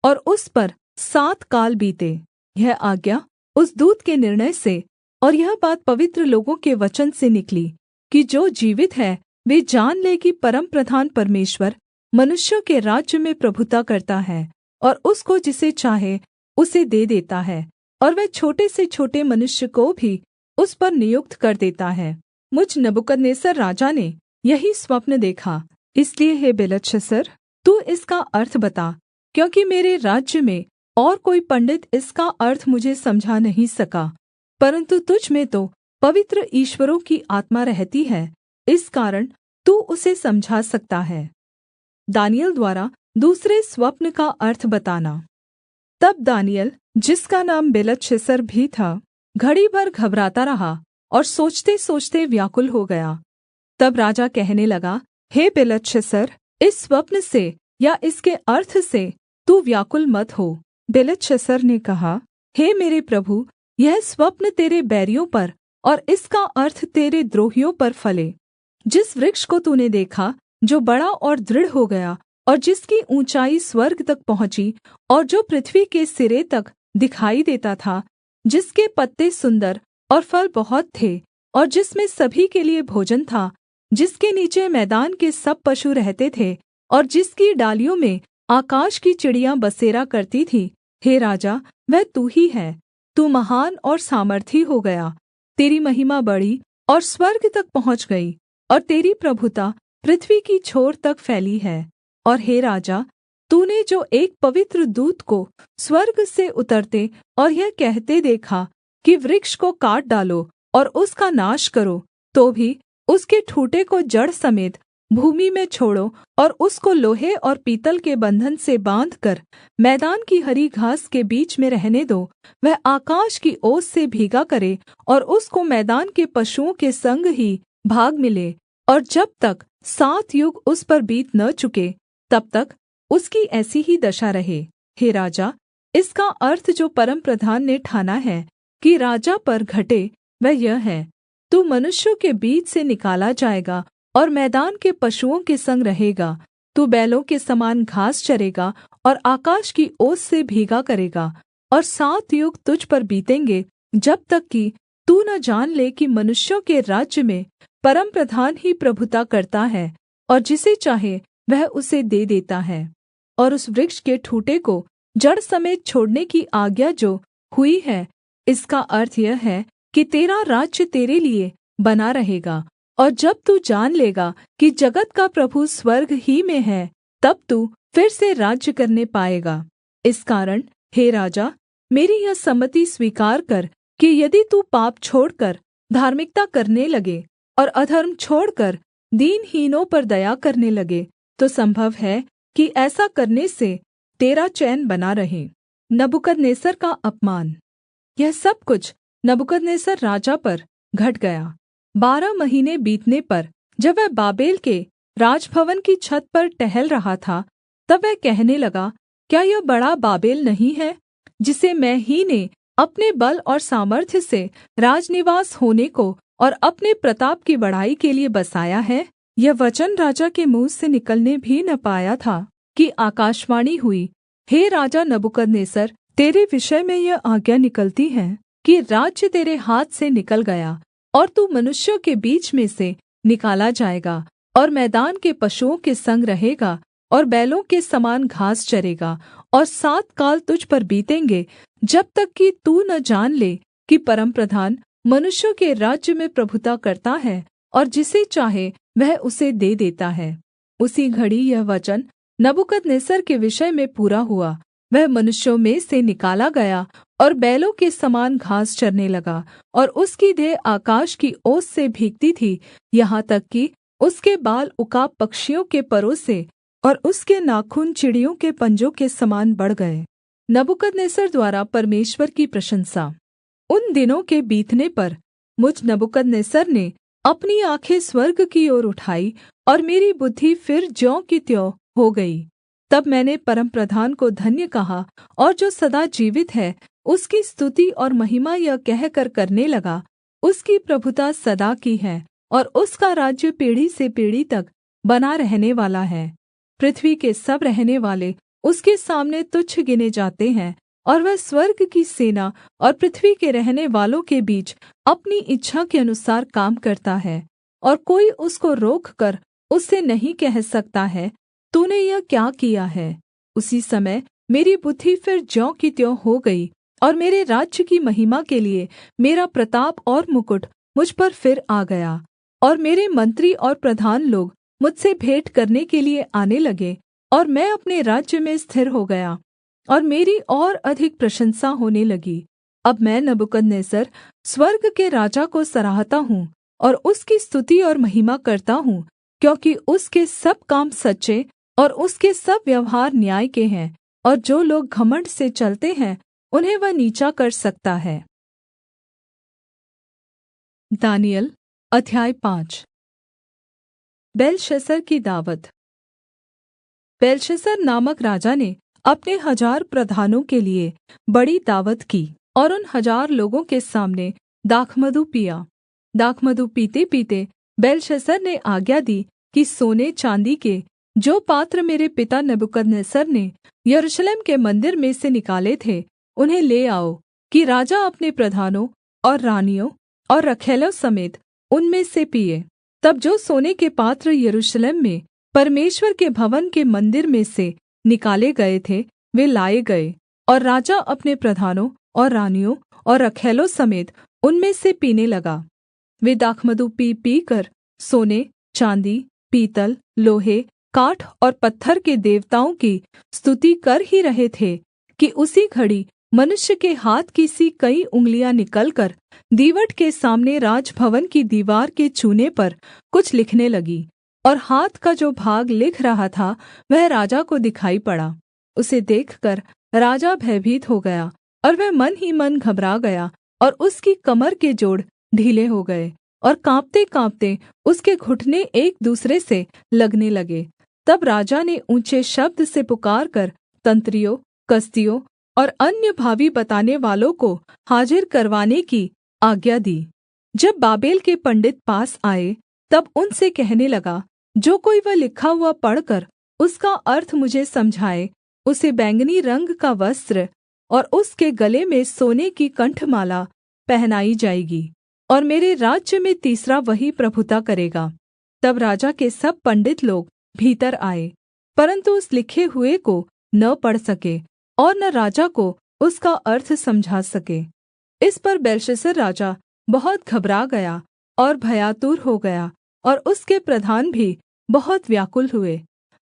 और उस पर 7 काल बीते। यह आज्ञा उस दूत के निर्णय से और यह बात पवित्र लोगों के वचन से निकली कि जो जीवित है वे जान ले कि परमप्रधान परमेश्वर मनुष्यों के राज्य में प्रभुता करता है और उसको जिसे चाहे उसे दे देता है, और वह छोटे से छोटे मनुष्य को भी उस पर नियुक्त कर देता है। मुझ नबूकदनेस्सर राजा ने यही स्वप्न देखा, इसलिए हे बेलतशस्सर, तू इसका अर्थ बता, क्योंकि मेरे राज्य में और कोई पंडित इसका अर्थ मुझे समझा नहीं सका, परन्तु तुझ में तो पवित्र ईश्वरों की आत्मा रहती है, इस कारण तू उसे समझा सकता है। दानिय्येल द्वारा दूसरे स्वप्न का अर्थ बताना। तब दानिय्येल, जिसका नाम बेलतशस्सर भी था, घड़ी भर घबराता रहा और सोचते-सोचते व्याकुल हो गया। तब राजा कहने लगा, हे बेलतशस्सर, इस स्वप्न से या इसके अर्थ से तू व्याकुल मत हो। बेलतशस्सर ने कहा, हे मेरे प्रभु, यह स्वप्न तेरे बैरियों पर और इसका अर्थ तेरे द्रोहियों पर फले। जिस वृक्ष को तूने देखा, जो बड़ा और दृढ़ हो गया और जिसकी ऊँचाई स्वर्ग तक पहुँची और जो पृथ्वी के सिरे तक दिखाई देता था, जिसके पत्ते सुन्दर और फल बहुत थे और जिसमें सभी के लिए भोजन था, जिसके नीचे मैदान के सब पशु रहते थे और जिसकी डालियों में आकाश की चिड़ियाँ बसेरा करती थीं, हे राजा, वह तू ही है। तू महान और सामर्थी हो गया, तेरी महिमा बढ़ी और स्वर्ग तक पहुँच गई, और तेरी प्रभुता पृथ्वी की छोर तक फैली है। और हे राजा, तूने जो एक पवित्र दूत को स्वर्ग से उतरते और यह कहते देखा कि वृक्ष को काट डालो और उसका नाश करो, तो भी उसके ठूँठे को जड़ समेत भूमि में छोड़ो और उसको लोहे और पीतल के बन्धन से बाँधकर मैदान की हरी घास के बीच में रहने दो। वह आकाश की ओस से भीगा करे और उसको मैदान के पशुओं के संग ही भाग मिले, और जब तक 7 युग उस पर बीत न चुके, तब तक उसकी ऐसी ही दशा रहे। हे राजा, इसका अर्थ जो परमप्रधान ने ठाना है कि राजा पर घटे, वह यह है, तू मनुष्यों के बीच से निकाला जाएगा और मैदान के पशुओं के संग रहेगा। तू बैलों के समान घास चरेगा और आकाश की ओस से भीगा करेगा, और 7 युग तुझ पर बीतेंगे, जब तक कि तू न जान ले कि मनुष्यों के राज्य में परमप्रधान ही प्रभुता करता है, और जिसे चाहे वह उसे दे देता है। और उस वृक्ष के ठूँठे को जड़ समेत छोड़ने की आज्ञा जो हुई है, इसका अर्थ यह है कि तेरा राज्य तेरे लिए बना रहेगा, और जब तू जान लेगा कि जगत का प्रभु स्वर्ग ही में है, तब तू फिर से राज्य करने पाएगा। इस कारण हे राजा, मेरी यह सम्मति स्वीकार कर कि यदि तू पाप छोड़कर धार्मिकता करने लगे और अधर्म छोड़कर दीनहीनों पर दया करने लगे, तो संभव है कि ऐसा करने से तेरा चैन बना रहे। नबूकदनेस्सर का अपमान। यह सब कुछ नबूकदनेस्सर राजा पर घट गया। 12 महीने बीतने पर जब वह बाबेल के राजभवन की छत पर टहल रहा था, तब वह कहने लगा, क्या यह बड़ा बाबेल नहीं है, जिसे मैं ही ने अपने बल और सामर्थ्य से राजनिवास होने को और अपने प्रताप की बढ़ाई के लिए बसाया है? यह वचन राजा के मुँह से निकलने भी न पाया था कि आकाशवाणी हुई, हे राजा नबूकदनेस्सर, तेरे विषय में यह आज्ञा निकलती है कि राज्य तेरे हाथ से निकल गया और तू मनुष्यों के बीच में से निकाला जाएगा और मैदान के पशुओं के संग रहेगा और बैलों के समान घास चरेगा, और 7 काल तुझ पर बीतेंगे, जब तक कि तू न जान ले कि परमप्रधान मनुष्यों के राज्य में प्रभुता करता है, और जिसे चाहे वह उसे दे देता है। उसी घड़ी यह वचन नबूकदनेस्सर के विषय में पूरा हुआ। वह मनुष्यों में से निकाला गया और बैलों के समान घास चरने लगा, और उसकी देह आकाश की ओस से भीगती थी, यहाँ तक कि उसके बाल उकाब पक्षियों के परों से और उसके नाखून चिड़ियों के पंजों के समान बढ़ गए। नबूकदनेस्सर द्वारा परमेश्वर की प्रशंसा। उन दिनों के बीतने पर मुझ नबूकदनेस्सर ने अपनी आँखें स्वर्ग की ओर उठाई, और मेरी बुद्धि फिर ज्यों की त्यों हो गई। तब मैंने परमप्रधान को धन्य कहा, और जो सदा जीवित है उसकी स्तुति और महिमा यह कहकर करने लगा, उसकी प्रभुता सदा की है और उसका राज्य पीढ़ी से पीढ़ी तक बना रहने वाला है। पृथ्वी के सब रहने वाले उसके सामने तुच्छ गिने जाते हैं, और वह स्वर्ग की सेना और पृथ्वी के रहने वालों के बीच अपनी इच्छा के अनुसार काम करता है। और कोई उसको रोककर उससे नहीं कह सकता है, तूने यह क्या किया है। उसी समय मेरी बुद्धि फिर ज्यों की त्यों हो गई, और मेरे राज्य की महिमा के लिए मेरा प्रताप और मुकुट मुझ पर फिर आ गया। और मेरे मंत्री और प्रधान लोग मुझसे भेंट करने के लिए आने लगे, और मैं अपने राज्य में स्थिर हो गया, और मेरी और अधिक प्रशंसा होने लगी। अब मैं नबूकदनेस्सर स्वर्ग के राजा को सराहता हूँ, और उसकी स्तुति और महिमा करता हूँ, क्योंकि उसके सब काम सच्चे और उसके सब व्यवहार न्याय के हैं, और जो लोग घमण्ड से चलते हैं उन्हें वह नीचा कर सकता है। दानिय्येल अध्याय 5। बेलशस्सर की दावत। बेलशस्सर नामक राजा ने अपने 1000 प्रधानों के लिए बड़ी दावत की, और उन 1000 लोगों के सामने दाखमधु पिया। दाखमधु पीते पीते बेलशस्सर ने आज्ञा दी कि सोने चाँदी के जो पात्र मेरे पिता नबूकदनेस्सर ने यरूशलेम के मन्दिर में से निकाले थे, उन्हें ले आओ, कि राजा अपने प्रधानों और रानियों और रखैलों समेत उनमें से पीए। तब जो सोने के पात्र यरूशलेम में परमेश्वर के भवन के मन्दिर में से निकाले गए थे, वे लाए गए, और राजा अपने प्रधानों और रानियों और रखैलों समेत उनमें से पीने लगा। वे दाखमधु पी पीकर सोने, चाँदी, पीतल, लोहे, काठ और पत्थर के देवताओं की स्तुति कर ही रहे थे कि उसी घड़ी मनुष्य के हाथ की सी कई उँगलियाँ निकलकर दीवट के सामने राजभवन की दीवार के चूने पर कुछ लिखने लगी, और हाथ का जो भाग लिख रहा था वह राजा को दिखाई पड़ा। उसे देखकर राजा भयभीत हो गया, और वह मन ही मन घबरा गया, और उसकी कमर के जोड़ ढीले हो गए, और काँपते-काँपते उसके घुटने एक दूसरे से लगने लगे। तब राजा ने ऊँचे शब्द से पुकारकर तंत्रियों, कसदियों और अन्य भावी बताने वालों को हाजिर करवाने की आज्ञा दी। जब बाबेल के पंडित पास आए, तब उनसे कहने लगा, जो कोई वह लिखा हुआ पढ़कर उसका अर्थ मुझे समझाए, उसे बैंगनी रंग का वस्त्र और उसके गले में सोने की कंठमाला पहनाई जाएगी, और मेरे राज्य में तीसरा वही प्रभुता करेगा। तब राजा के सब पंडित लोग भीतर आए, परन्तु उस लिखे हुए को न पढ़ सके, और न राजा को उसका अर्थ समझा सके। इस पर बेलशस्सर राजा बहुत घबरा गया और भयातुर हो गया, और उसके प्रधान भी बहुत व्याकुल हुए।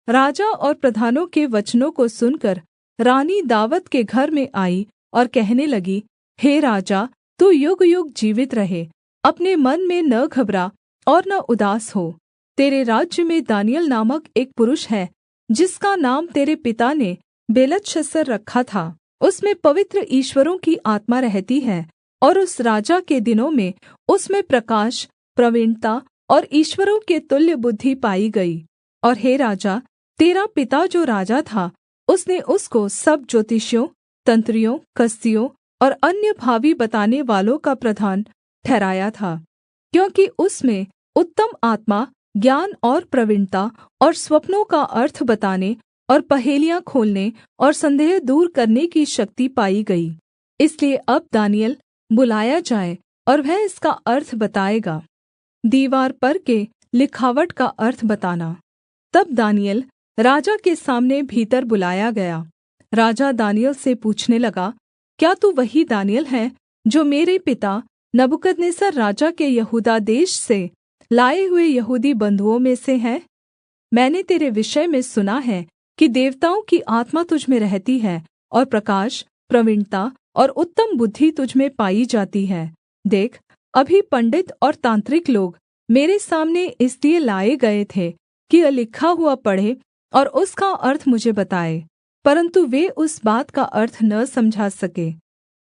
राजा और प्रधानों के वचनों को सुनकर रानी दावत के घर में आई और कहने लगी, हे राजा, तू युग-युग जीवित रहे, अपने मन में न घबरा और न उदास हो। तेरे राज्य में दानिय्येल नामक एक पुरुष है, जिसका नाम तेरे पिता ने बेलतशस्सर रखा था। उसमें पवित्र ईश्वरों की आत्मा रहती है, और उस राजा के दिनों में उसमें प्रकाश, प्रवीणता और ईश्वरों के तुल्य बुद्धि पाई गई। और हे राजा, तेरा पिता जो राजा था, उसने उसको सब ज्योतिषियों, तंत्रियों, कसदियों और अन्य भावी बताने वालों का प्रधान ठहराया था, क्योंकि उसमें उत्तम आत्मा, ज्ञान और प्रवीणता और स्वप्नों का अर्थ बताने और पहेलियाँ खोलने और संदेह दूर करने की शक्ति पाई गई। इसलिए अब दानिय्येल बुलाया जाए, और वह इसका अर्थ बताएगा। दीवार पर के लिखावट का अर्थ बताना। तब दानिय्येल राजा के सामने भीतर बुलाया गया। राजा दानिय्येल से पूछने लगा, क्या तू वही दानिय्येल है जो मेरे पिता नबूकदनेस्सर राजा के यहूदा देश से लाए हुए यहूदी बंधुओं में से है? मैंने तेरे विषय में सुना है कि देवताओं की आत्मा तुझ में रहती है, और प्रकाश, प्रवीणता और उत्तम बुद्धि तुझ में पाई जाती है। देख, अभी पंडित और तांत्रिक लोग मेरे सामने इसलिए लाए गए थे कि यह लिखा हुआ पढ़े और उसका अर्थ मुझे बताए, परन्तु वे उस बात का अर्थ न समझा सके।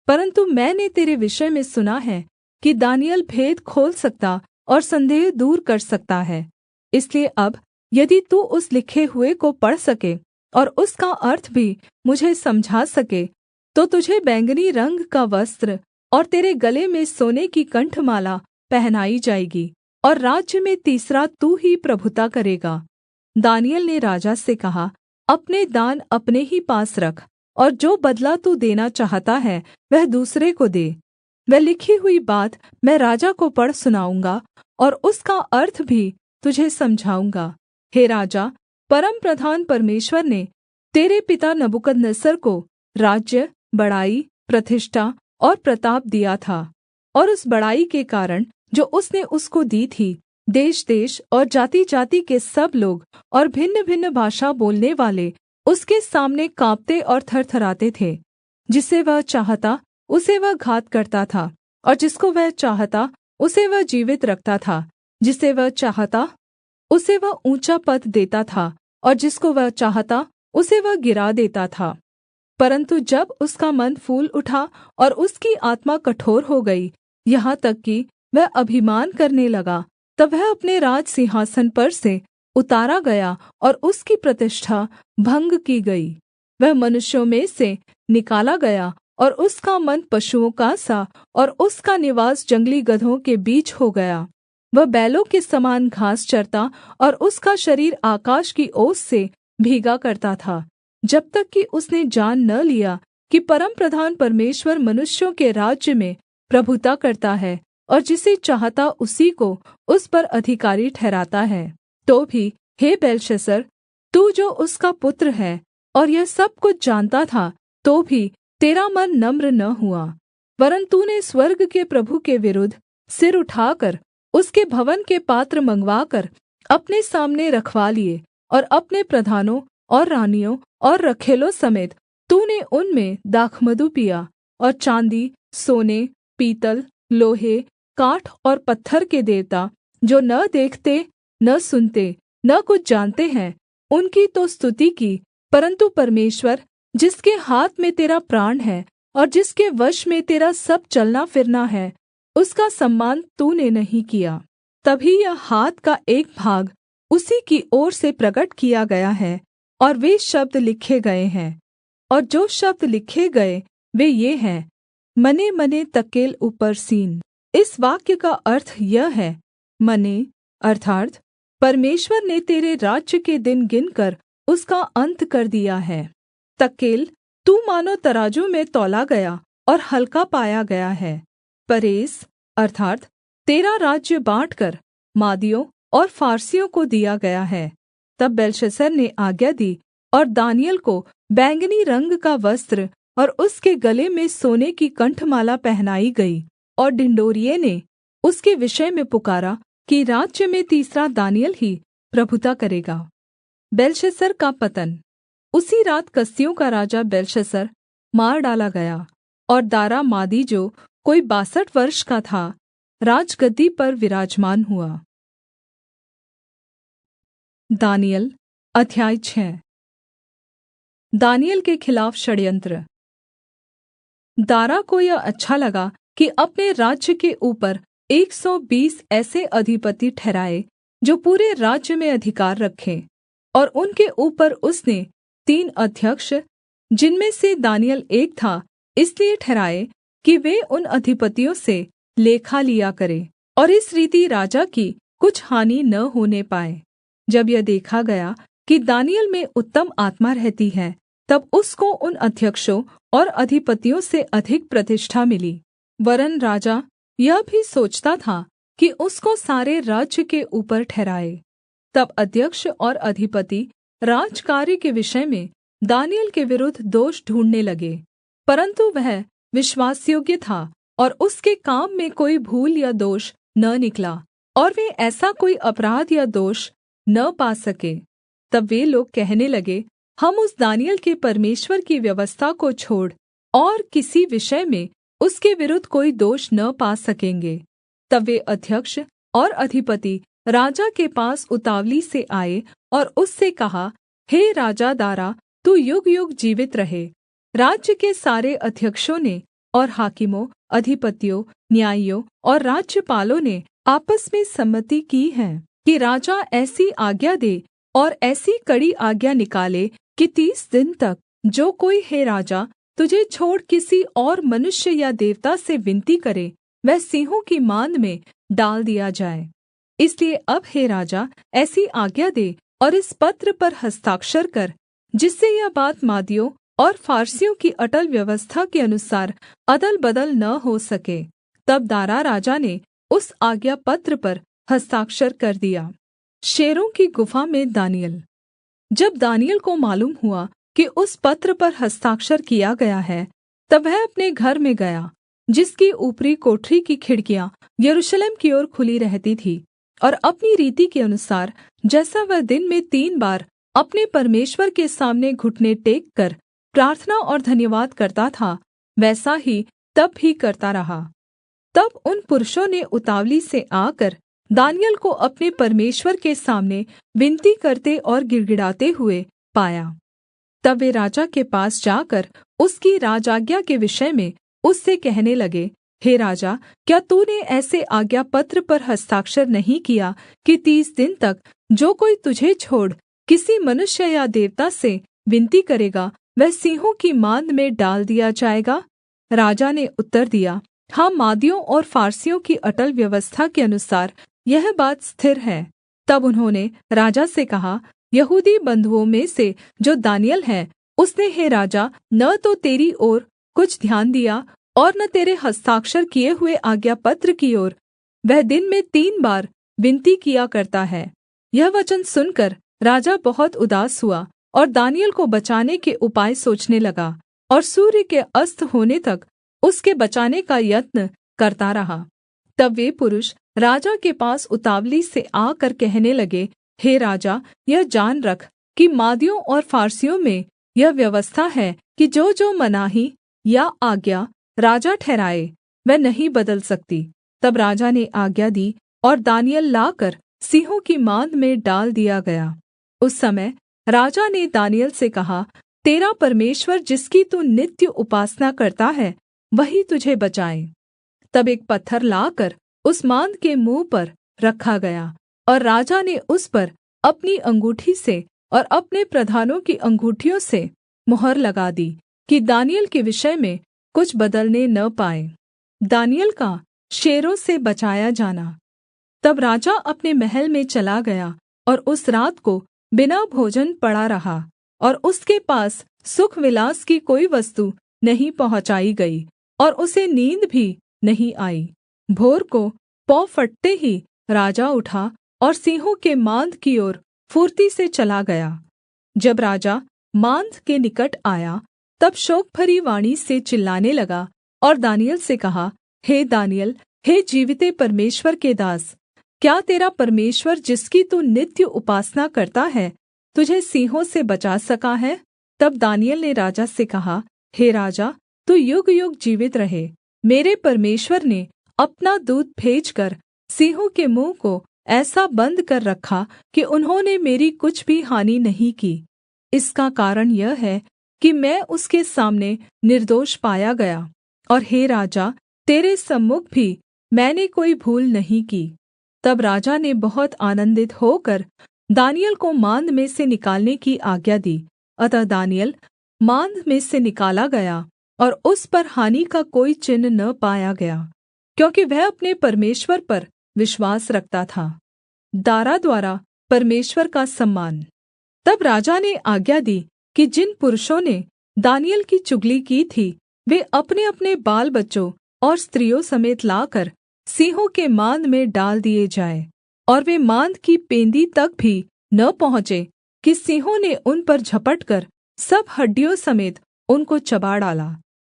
परन्तु मैंने तेरे विषय में सुना है कि दानिय्येल भेद खोल सकता और संदेह दूर कर सकता है। इसलिए अब यदि तू उस लिखे हुए को पढ़ सके और उसका अर्थ भी मुझे समझा सके, तो तुझे बैंगनी रंग का वस्त्र और तेरे गले में सोने की कंठमाला पहनाई जाएगी, और राज्य में तीसरा तू ही प्रभुता करेगा। दानिय्येल ने राजा से कहा, अपने दान अपने ही पास रख, और जो बदला तू देना चाहता है वह दूसरे को दे। वह लिखी हुई बात मैं राजा को पढ़ सुनाऊँगा और उसका अर्थ भी तुझे समझाऊँगा। हे राजा, परमप्रधान परमेश्वर ने तेरे पिता नबूकदनेस्सर को राज्य, बड़ाई, प्रतिष्ठा और प्रताप दिया था, और उस बड़ाई के कारण जो उसने उसको दी थी, देश-देश और जाति-जाति के सब लोग और भिन्न-भिन्न भाषा बोलने वाले उसके सामने काँपते और थरथराते थे। जिसे वह चाहता उसे वह घात करता था, और जिसको वह चाहता उसे वह जीवित रखता था। जिसे वह चाहता उसे वह ऊँचा पद देता था, और जिसको वह चाहता उसे वह गिरा देता था। परन्तु जब उसका मन फूल उठा और उसकी आत्मा कठोर हो गई, यहाँ तक कि वह अभिमान करने लगा, तब वह अपने राज सिंहासन पर से उतारा गया और उसकी प्रतिष्ठा भंग की गई। वह मनुष्यों में से निकाला गया और उसका मन पशुओं का सा और उसका निवास जंगली गदहों के बीच हो गया। वह बैलों के समान घास चरता और उसका शरीर आकाश की ओस से भीगा करता था, जब तक कि उसने जान न लिया कि परमप्रधान परमेश्वर मनुष्यों के राज्य में प्रभुता करता है और जिसे चाहता उसी को उस पर अधिकारी ठहराता है। तो भी हे बेलशस्सर, तू जो उसका पुत्र है और यह सब कुछ जानता था, तो भी तेरा मन नम्र न हुआ, वरन् तूने स्वर्ग के प्रभु के विरुद्ध सिर उठाकर उसके भवन के पात्र मँगवाकर अपने सामने रखवा लिए, और अपने प्रधानों और रानियों और रखैलों समेत तूने उनमें दाखमधु पिया, और चाँदी, सोने, पीतल, लोहे, काठ और पत्थर के देवता, जो न देखते, न सुनते, न कुछ जानते हैं, उनकी तो स्तुति की, परन्तु परमेश्वर, जिसके हाथ में तेरा प्राण है और जिसके वश में तेरा सब चलना फिरना है, उसका सम्मान तूने नहीं किया। तभी यह हाथ का एक भाग उसी की ओर से प्रगट किया गया है, और वे शब्द लिखे गए हैं। और जो शब्द लिखे गए वे ये हैं, मने मने तकेल ऊपर सीन। इस वाक्य का अर्थ यह है, मने अर्थात् परमेश्वर ने तेरे राज्य के दिन गिनकर उसका अंत कर दिया है। तकेल, तू मानो तराजू में तौला गया और हल्का पाया गया है। परेस अर्थात् तेरा राज्य बाँटकर मादियों और फारसियों को दिया गया है। तब बेलशस्सर ने आज्ञा दी, और दानिय्येल को बैंगनी रंग का वस्त्र और उसके गले में सोने की कंठमाला पहनाई गई, और ढिंढोरिये ने उसके विषय में पुकारा कि राज्य में तीसरा दानिय्येल ही प्रभुता करेगा। बेलशस्सर का पतन। उसी रात कसदियों का राजा बेलशस्सर मार डाला गया, और दारा मादी जो कोई 62 वर्ष का था, राजगद्दी पर विराजमान हुआ। दानिय्येल अध्याय 6। दानिय्येल के खिलाफ षड्यंत्र। दारा को यह अच्छा लगा कि अपने राज्य के ऊपर 120 ऐसे अधिपति ठहराए जो पूरे राज्य में अधिकार रखें, और उनके ऊपर उसने 3 अध्यक्ष, जिनमें से दानिय्येल एक था, इसलिए ठहराए कि वे उन अधिपतियों से लेखा लिया करें, और इस रीति राजा की कुछ हानि न होने पाए। जब यह देखा गया कि दानिय्येल में उत्तम आत्मा रहती है, तब उसको उन अध्यक्षों और अधिपतियों से अधिक प्रतिष्ठा मिली। वरन् राजा यह भी सोचता था कि उसको सारे राज्य के ऊपर ठहराए। तब अध्यक्ष और अधिपति राजकार्य के विषय में दानिय्येल के विरुद्ध दोष ढूँढ़ने लगे, परन्तु वह विश्वासयोग्य था और उसके काम में कोई भूल या दोष न निकला, और वे ऐसा कोई अपराध या दोष न पा सके। तब वे लोग कहने लगे, हम उस दानिय्येल के परमेश्वर की व्यवस्था को छोड़ और किसी विषय में उसके विरुद्ध कोई दोष न पा सकेंगे। तब वे अध्यक्ष और अधिपति राजा के पास उतावली से आए और उससे कहा, हे राजा दारा, तू युग-युग जीवित रहे। राज्य के सारे अध्यक्षों ने और हाकिमों, अधिपतियों, न्यायियों और राज्यपालों ने आपस में सम्मति की है कि राजा ऐसी आज्ञा दे और ऐसी कड़ी आज्ञा निकाले कि 30 दिन तक जो कोई हे राजा तुझे छोड़ किसी और मनुष्य या देवता से विनती करे, वह सिंहों की माँद में डाल दिया जाए। इसलिए अब हे राजा ऐसी आज्ञा दे और इस पत्र पर हस्ताक्षर कर जिससे यह बात मादियों और फारसियों की अटल व्यवस्था के अनुसार अदल बदल न हो सके। तब दारा राजा ने उस आज्ञा पत्र पर हस्ताक्षर कर दिया। शेरों की गुफा में दानिय्येल। जब दानिय्येल को मालूम हुआ कि उस पत्र पर हस्ताक्षर किया गया है, तब वह अपने घर में गया, जिसकी ऊपरी कोठरी की खिड़कियाँ यरूशलेम की ओर खुली रहती थीं, और अपनी रीति के अनुसार, जैसा वह दिन में 3 बार अपने परमेश्वर के सामने घुटने टेक कर प्रार्थना और धन्यवाद करता था, वैसा ही तब भी करता रहा। तब उन पुरुषों ने उतावली से आकर दानिय्येल को अपने परमेश्वर के सामने विनती करते और गिड़गिड़ाते हुए पाया। तब वे राजा के पास जाकर उसकी राजआज्ञा के विषय में उससे कहने लगे, हे राजा, क्या तूने ऐसे आज्ञा पत्र पर हस्ताक्षर नहीं किया कि 30 दिन तक जो कोई तुझे छोड़ किसी मनुष्य या देवता से विनती करेगा, वह सिंहों की माँद में डाल दिया जाएगा? राजा ने उत्तर दिया, हाँ, मादियों और फारसियों की अटल व्यवस्था के अनुसार यह बात स्थिर है। तब उन्होंने राजा से कहा, यहूदी बंधुओं में से जो दानिय्येल है, उसने हे राजा न तो तेरी ओर कुछ ध्यान दिया और न तेरे हस्ताक्षर किए हुए आज्ञा पत्र की ओर। वह दिन में 3 बार विनती किया करता है। यह वचन सुनकर राजा बहुत उदास हुआ और दानिय्येल को बचाने के उपाय सोचने लगा, और सूर्य के अस्त होने तक उसके बचाने का यत्न करता रहा। तब वे पुरुष राजा के पास उतावली से आकर कहने लगे, हे राजा, यह जान रख कि मादियों और फारसियों में यह व्यवस्था है कि जो मनाही या आज्ञा राजा ठहराए, वह नहीं बदल सकती। तब राजा ने आज्ञा दी और दानिय्येल लाकर सिंहों की माँद में डाल दिया गया। उस समय राजा ने दानिय्येल से कहा, तेरा परमेश्वर जिसकी तू नित्य उपासना करता है, वही तुझे बचाए। तब एक पत्थर लाकर उस माँद के मुँह पर रखा गया, और राजा ने उस पर अपनी अंगूठी से और अपने प्रधानों की अंगूठियों से मुहर लगा दी कि दानिय्येल के विषय में कुछ बदलने न पाए। दानिय्येल का शेरों से बचाया जाना। तब राजा अपने महल में चला गया और उस रात को बिना भोजन पड़ा रहा, और उसके पास सुख विलास की कोई वस्तु नहीं पहुँचाई गई, और उसे नींद भी नहीं आई। भोर को पौ फटते ही राजा उठा और सिंहों के माँद की ओर फुर्ती से चला गया। जब राजा माँद के निकट आया, तब शोक भरी वाणी से चिल्लाने लगा और दानिय्येल से कहा, हे दानिय्येल, हे जीविते परमेश्वर के दास, क्या तेरा परमेश्वर जिसकी तू नित्य उपासना करता है, तुझे सिंहों से बचा सका है? तब दानिय्येल ने राजा से कहा, हे राजा, तू युग-युग जीवित रहे। मेरे परमेश्वर ने अपना दूत भेजकर सिंहों के मुँह को ऐसा बन्द कर रखा कि उन्होंने मेरी कुछ भी हानि नहीं की। इसका कारण यह है कि मैं उसके सामने निर्दोष पाया गया, और हे राजा, तेरे सम्मुख भी मैंने कोई भूल नहीं की। तब राजा ने बहुत आनन्दित होकर दानिय्येल को माँद में से निकालने की आज्ञा दी। अतः दानिय्येल माँद में से निकाला गया, और उस पर हानि का कोई चिन्ह न पाया गया, क्योंकि वह अपने परमेश्वर पर विश्वास रखता था। दारा द्वारा परमेश्वर का सम्मान। तब राजा ने आज्ञा दी कि जिन पुरुषों ने दानिय्येल की चुगली की थी, वे अपने-अपने बाल बच्चों और स्त्रियों समेत लाकर सिंहों के माँद में डाल दिए जाएँ, और वे माँद की पेंदी तक भी न पहुँचे कि सिंहों ने उन पर झपटकर सब हड्डियों समेत उनको चबा डाला।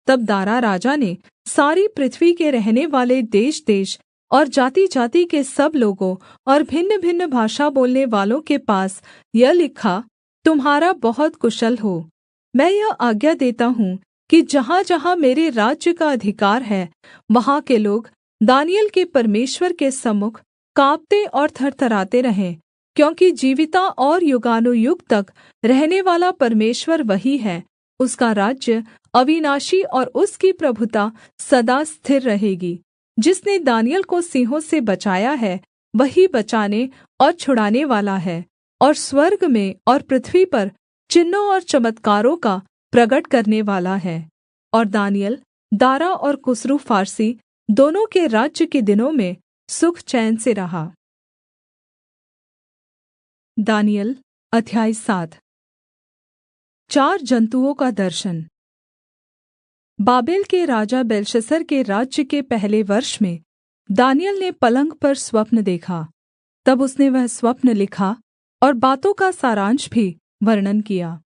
तब दारा राजा ने सारी पृथ्वी के रहनेवाले देश-देश और जाति-जाति के सब लोगों और भिन्न-भिन्न भाषा बोलने वालों के पास यह लिखा, तुम्हारा बहुत कुशल हो। मैं यह आज्ञा देता हूँ कि जहाँ-जहाँ मेरे राज्य का अधिकार है, वहाँ के लोग दानिय्येल के परमेश्वर के सम्मुख काँपते और थरथराते रहें, क्योंकि जीविता और युगानुयुग तक रहनेवाला परमेश्वर वही है। उसका राज्य अविनाशी और उसकी प्रभुता सदा स्थिर रहेगी। जिसने दानिय्येल को सिंहों से बचाया है, वही बचाने और छुड़ाने वाला है, और स्वर्ग में और पृथ्वी पर चिन्हों और चमत्कारों का प्रगट करने वाला है। और दानिय्येल, दारा और कुस्रू फारसी दोनों के राज्य के दिनों में सुख चैन से रहा। दानिय्येल अध्याय 7। 4 जन्तुओं का दर्शन। बाबेल के राजा बेलशस्सर के राज्य के पहले वर्ष में दानिय्येल ने पलंग पर स्वप्न देखा। तब उसने वह स्वप्न लिखा और बातों का सारांश भी वर्णन किया।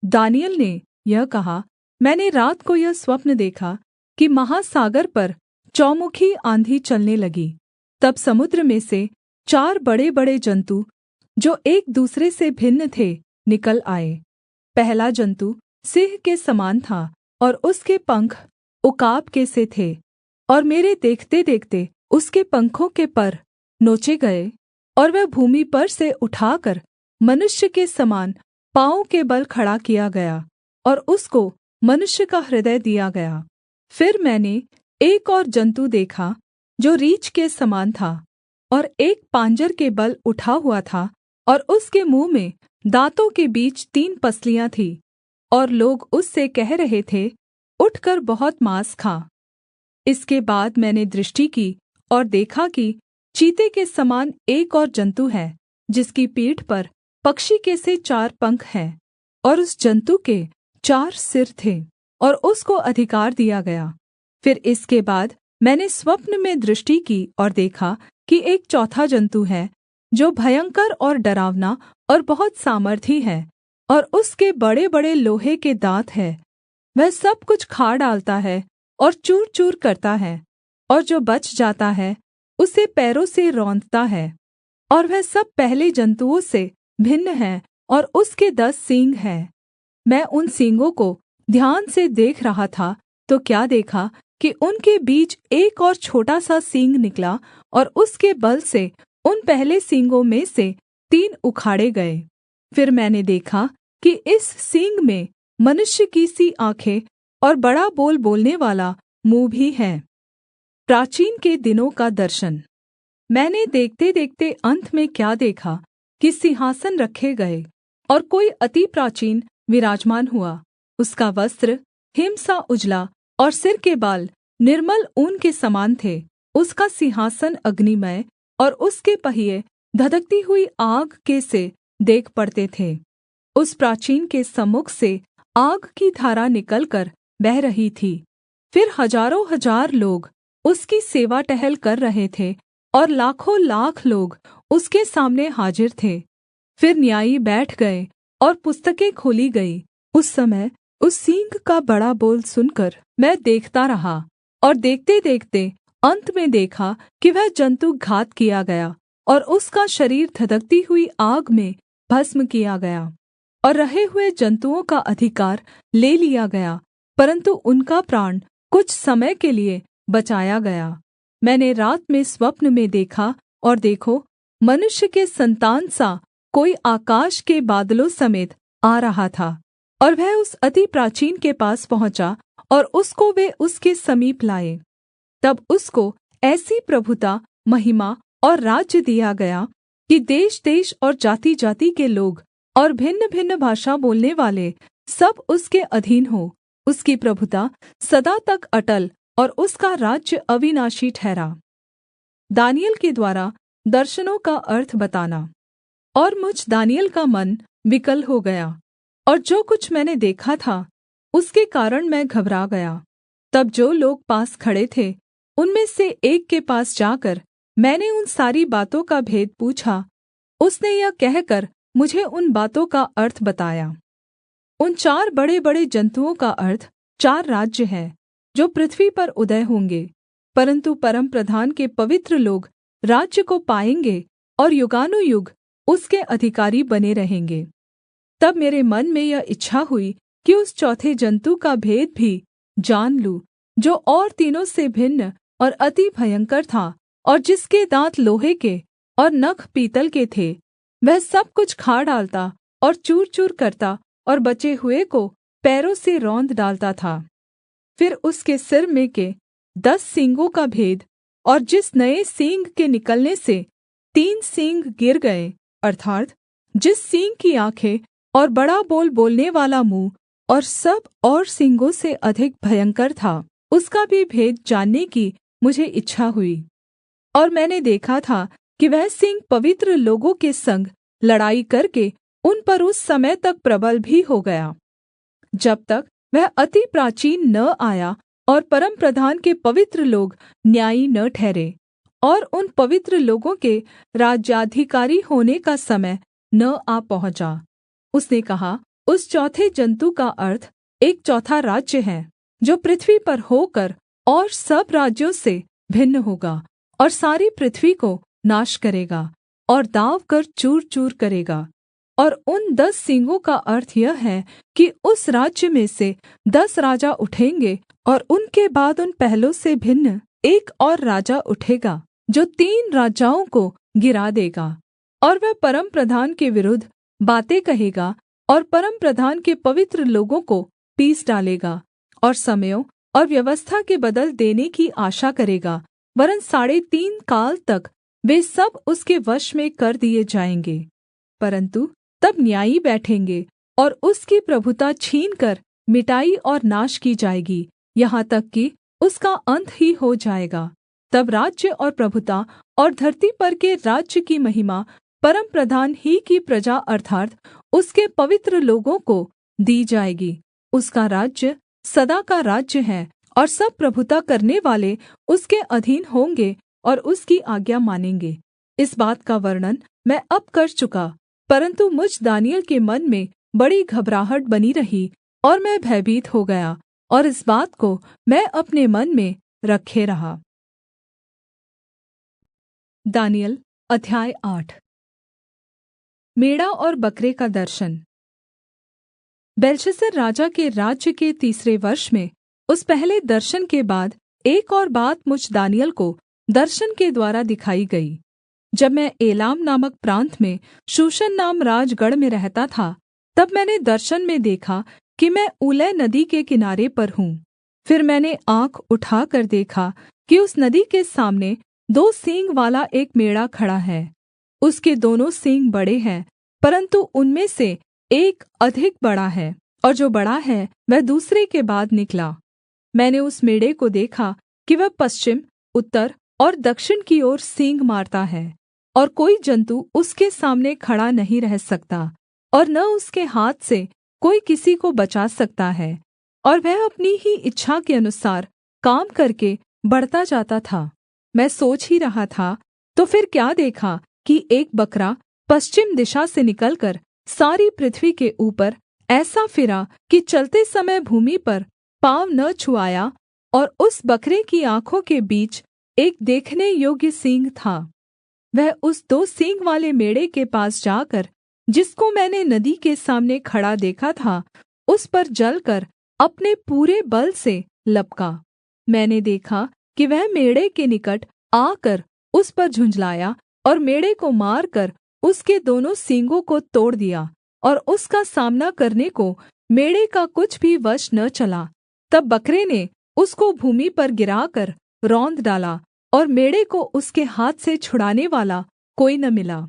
दानिय्येल ने यह कहा, मैंने रात को यह स्वप्न देखा कि महासागर पर चौमुखी आँधी चलने लगी। तब समुद्र में से 4 बड़ेबड़े जन्तु जो एक दूसरे से भिन्न थे निकल आए। पहला जन्तु सिंह के समान था और उसके पंख उकाब के से थे, और मेरे देखते-देखते उसके पंखों के पर नोचे गए और वह भूमि पर से उठाकर मनुष्य के समान पाँवों के बल खड़ा किया गया और उसको मनुष्य का हृदय दिया गया। फिर मैंने एक और जन्तु देखा जो रीछ के समान था और एक पाँजर के बल उठा हुआ था, और उसके मुँह में दाँतों के बीच 3 पसलियाँ थीं, और लोग उससे कह रहे थे, उठकर बहुत माँस खा। इसके बाद मैंने दृष्टि की और देखा कि चीते के समान एक और जन्तु है, जिसकी पीठ पर पक्षी के से 4 पंख हैं, और उस जन्तु के 4 सिर थे, और उसको अधिकार दिया गया। फिर इसके बाद मैंने स्वप्न में दृष्टि की और देखा कि एक चौथा जन्तु है, जो भयंकर और डरावना और बहुत सामर्थी है, और उसके बड़े-बड़े लोहे के दाँत हैं। वह सब कुछ खा डालता है और चूर-चूर करता है, और जो बच जाता है उसे पैरों से रौंदता है। और वह सब पहले जन्तुओं से भिन्न है, और उसके 10 सींग हैं। मैं उन सींगों को ध्यान से देख रहा था, तो क्या देखा कि उनके बीच एक और छोटा सा सींग निकला, और उसके बल से उन पहले सींगों में से 3 उखाड़े गए। फिर मैंने देखा कि इस सींग में मनुष्य की सी आँखें और बड़ा बोल बोलने वाला मुँह भी है। प्राचीन के दिनों का दर्शन। मैंने देखते-देखते अंत में क्या देखा कि सिंहासन रखे गए, और कोई अति प्राचीन विराजमान हुआ। उसका वस्त्र हिम सा उजला और सिर के बाल निर्मल ऊन के समान थे। उसका सिंहासन अग्निमय और उसके पहिये धधकती हुई आग के से देख पड़ते थे। उस प्राचीन के सम्मुख से आग की धारा निकलकर बह रही थी। फिर हजारों हजार लोग उसकी सेवा टहल कर रहे थे, और लाखों लाख लोग उसके सामने हाजिर थे। फिर न्यायी बैठ गए और पुस्तकें खोली गई। उस समय उस सींग का बड़ा बोल सुनकर मैं देखता रहा, और देखते-देखते अन्त में देखा कि वह जन्तु घात किया गया, और उसका शरीर धधकती हुई आग में भस्म किया गया, और रहे हुए जन्तुओं का अधिकार ले लिया गया, परन्तु उनका प्राण कुछ समय के लिये बचाया गया। मैंने रात में स्वप्न में देखा, और देखो, मनुष्य के सन्तान सा कोई आकाश के बादलों समेत आ रहा था, और वह उस अति प्राचीन के पास पहुँचा, और उसको वे उसके समीप लाए। तब उसको ऐसी प्रभुता, महिमा और राज्य दिया गया कि देश-देश और जाति-जाति के लोग और भिन्न-भिन्न भाषा बोलने वाले सब उसके अधीन हों। उसकी प्रभुता सदा तक अटल, और उसका राज्य अविनाशी ठहरा। दानिय्येल के द्वारा दर्शनों का अर्थ बताना। और मुझ दानिय्येल का मन विकल हो गया, और जो कुछ मैंने देखा था उसके कारण मैं घबरा गया। तब जो लोग पास खड़े थे उनमें से एक के पास जाकर मैंने उन सारी बातों का भेद पूछा। उसने यह कहकर मुझे उन बातों का अर्थ बताया। उन 4 बड़े-बड़े जन्तुओं का अर्थ 4 राज्य हैं, जो पृथ्वी पर उदय होंगे, परन्तु परमप्रधान के पवित्र लोग राज्य को पाएँगे और युगानुयुग उसके अधिकारी बने रहेंगे। तब मेरे मन में यह इच्छा हुई कि उस चौथे जन्तु का भेद भी जान लूँ, जो और तीनों से भिन्न और अति भयंकर था, और जिसके दाँत लोहे के और नख पीतल के थे। वह सब कुछ खा डालता और चूर-चूर करता, और बचे हुए को पैरों से रौंद डालता था। फिर उसके सिर में के 10 सींगों का भेद, और जिस नये सींग के निकलने से 3 सींग गिर गए, अर्थात् जिस सींग की आँखें और बड़ा बोल बोलने वाला मुँह और सब और सींगों से अधिक भयंकर था, उसका भी भेद जानने की मुझे इच्छा हुई। और मैंने देखा था कि वह सींग पवित्र लोगों के संग लड़ाई करके उन पर उस समय तक प्रबल भी हो गया। जब तक वह अति प्राचीन न आया और परमप्रधान के पवित्र लोग न्यायी न ठहरे और उन पवित्र लोगों के राज्याधिकारी होने का समय न आ पहुँचा। उसने कहा, उस चौथे जन्तु का अर्थ एक चौथा राज्य है, जो पृथ्वी पर होकर और सब राज्यों से भिन्न होगा और सारी पृथ्वी को नाश करेगा और दाँव कर चूर-चूर करेगा। और उन 10 सींगों का अर्थ यह है कि उस राज्य में से 10 राजा उठेंगे और उनके बाद उन पहलों से भिन्न एक और राजा उठेगा, जो 3 राजाओं को गिरा देगा। और वह परमप्रधान के विरुद्ध बातें कहेगा और परमप्रधान के पवित्र लोगों को पीस डालेगा और समयों और व्यवस्था के बदल देने की आशा करेगा, वरन् 3.5 काल तक वे सब उसके वश में कर दिए जाएँगे। परन्तु तब न्यायी बैठेंगे और उसकी प्रभुता छीनकर मिटाई और नाश की जाएगी, यहाँ तक कि उसका अंत ही हो जाएगा। तब राज्य और प्रभुता और धरती पर के राज्य की महिमा परमप्रधान ही की प्रजा अर्थात् उसके पवित्र लोगों को दी जाएगी। उसका राज्य सदा का राज्य है और सब प्रभुता करने वाले उसके अधीन होंगे और उसकी आज्ञा मानेंगे। इस बात का वर्णन मैं अब कर चुका, परन्तु मुझ दानिय्येल के मन में बड़ी घबराहट बनी रही और मैं भयभीत हो गया और इस बात को मैं अपने मन में रखे रहा। दानिय्येल अध्याय 8। मेढ़ा और बकरे का दर्शन। बेलशस्सर राजा के राज्य के 3 वर्ष में उस पहले दर्शन के बाद एक और बात मुझ दानिय्येल को दर्शन के द्वारा दिखाई गई। जब मैं एलाम नामक प्रान्त में शूशन नाम राजगढ़ में रहता था, तब मैंने दर्शन में देखा कि मैं ऊलै नदी के किनारे पर हूँ। फिर मैंने आँख उठाकर देखा कि उस नदी के सामने 2 सींग वाला एक मेढ़ा खड़ा है। उसके दोनों सींग बड़े हैं, परन्तु उनमें से एक अधिक बड़ा है, और जो बड़ा है वह दूसरे के बाद निकला। मैंने उस मेढ़े को देखा कि वह पश्चिम, उत्तर और दक्षिण की ओर सींग मारता है, और कोई जन्तु उसके सामने खड़ा नहीं रह सकता, और न उसके हाथ से कोई किसी को बचा सकता है, और वह अपनी ही इच्छा के अनुसार काम करके बढ़ता जाता था। मैं सोच ही रहा था, तो फिर क्या देखा कि एक बकरा पश्चिम दिशा से निकलकर सारी पृथ्वी के ऊपर ऐसा फिरा कि चलते समय भूमि पर पाँव न छुआया, और उस बकरे की आँखों के बीच एक देखने योग्य सींग था। वह उस 2 सींग वाले मेढ़े के पास जाकर, जिसको मैंने नदी के सामने खड़ा देखा था, उस पर जलकर अपने पूरे बल से लपका। मैंने देखा कि वह मेढ़े के निकट आकर उस पर झुँझलाया और मेढ़े को मारकर उसके दोनों सींगों को तोड़ दिया, और उसका सामना करने को मेढ़े का कुछ भी वश न चला। तब बकरे ने उसको भूमि पर गिराकर रौंद डाला, और मेढ़े को उसके हाथ से छुड़ाने वाला कोई न मिला।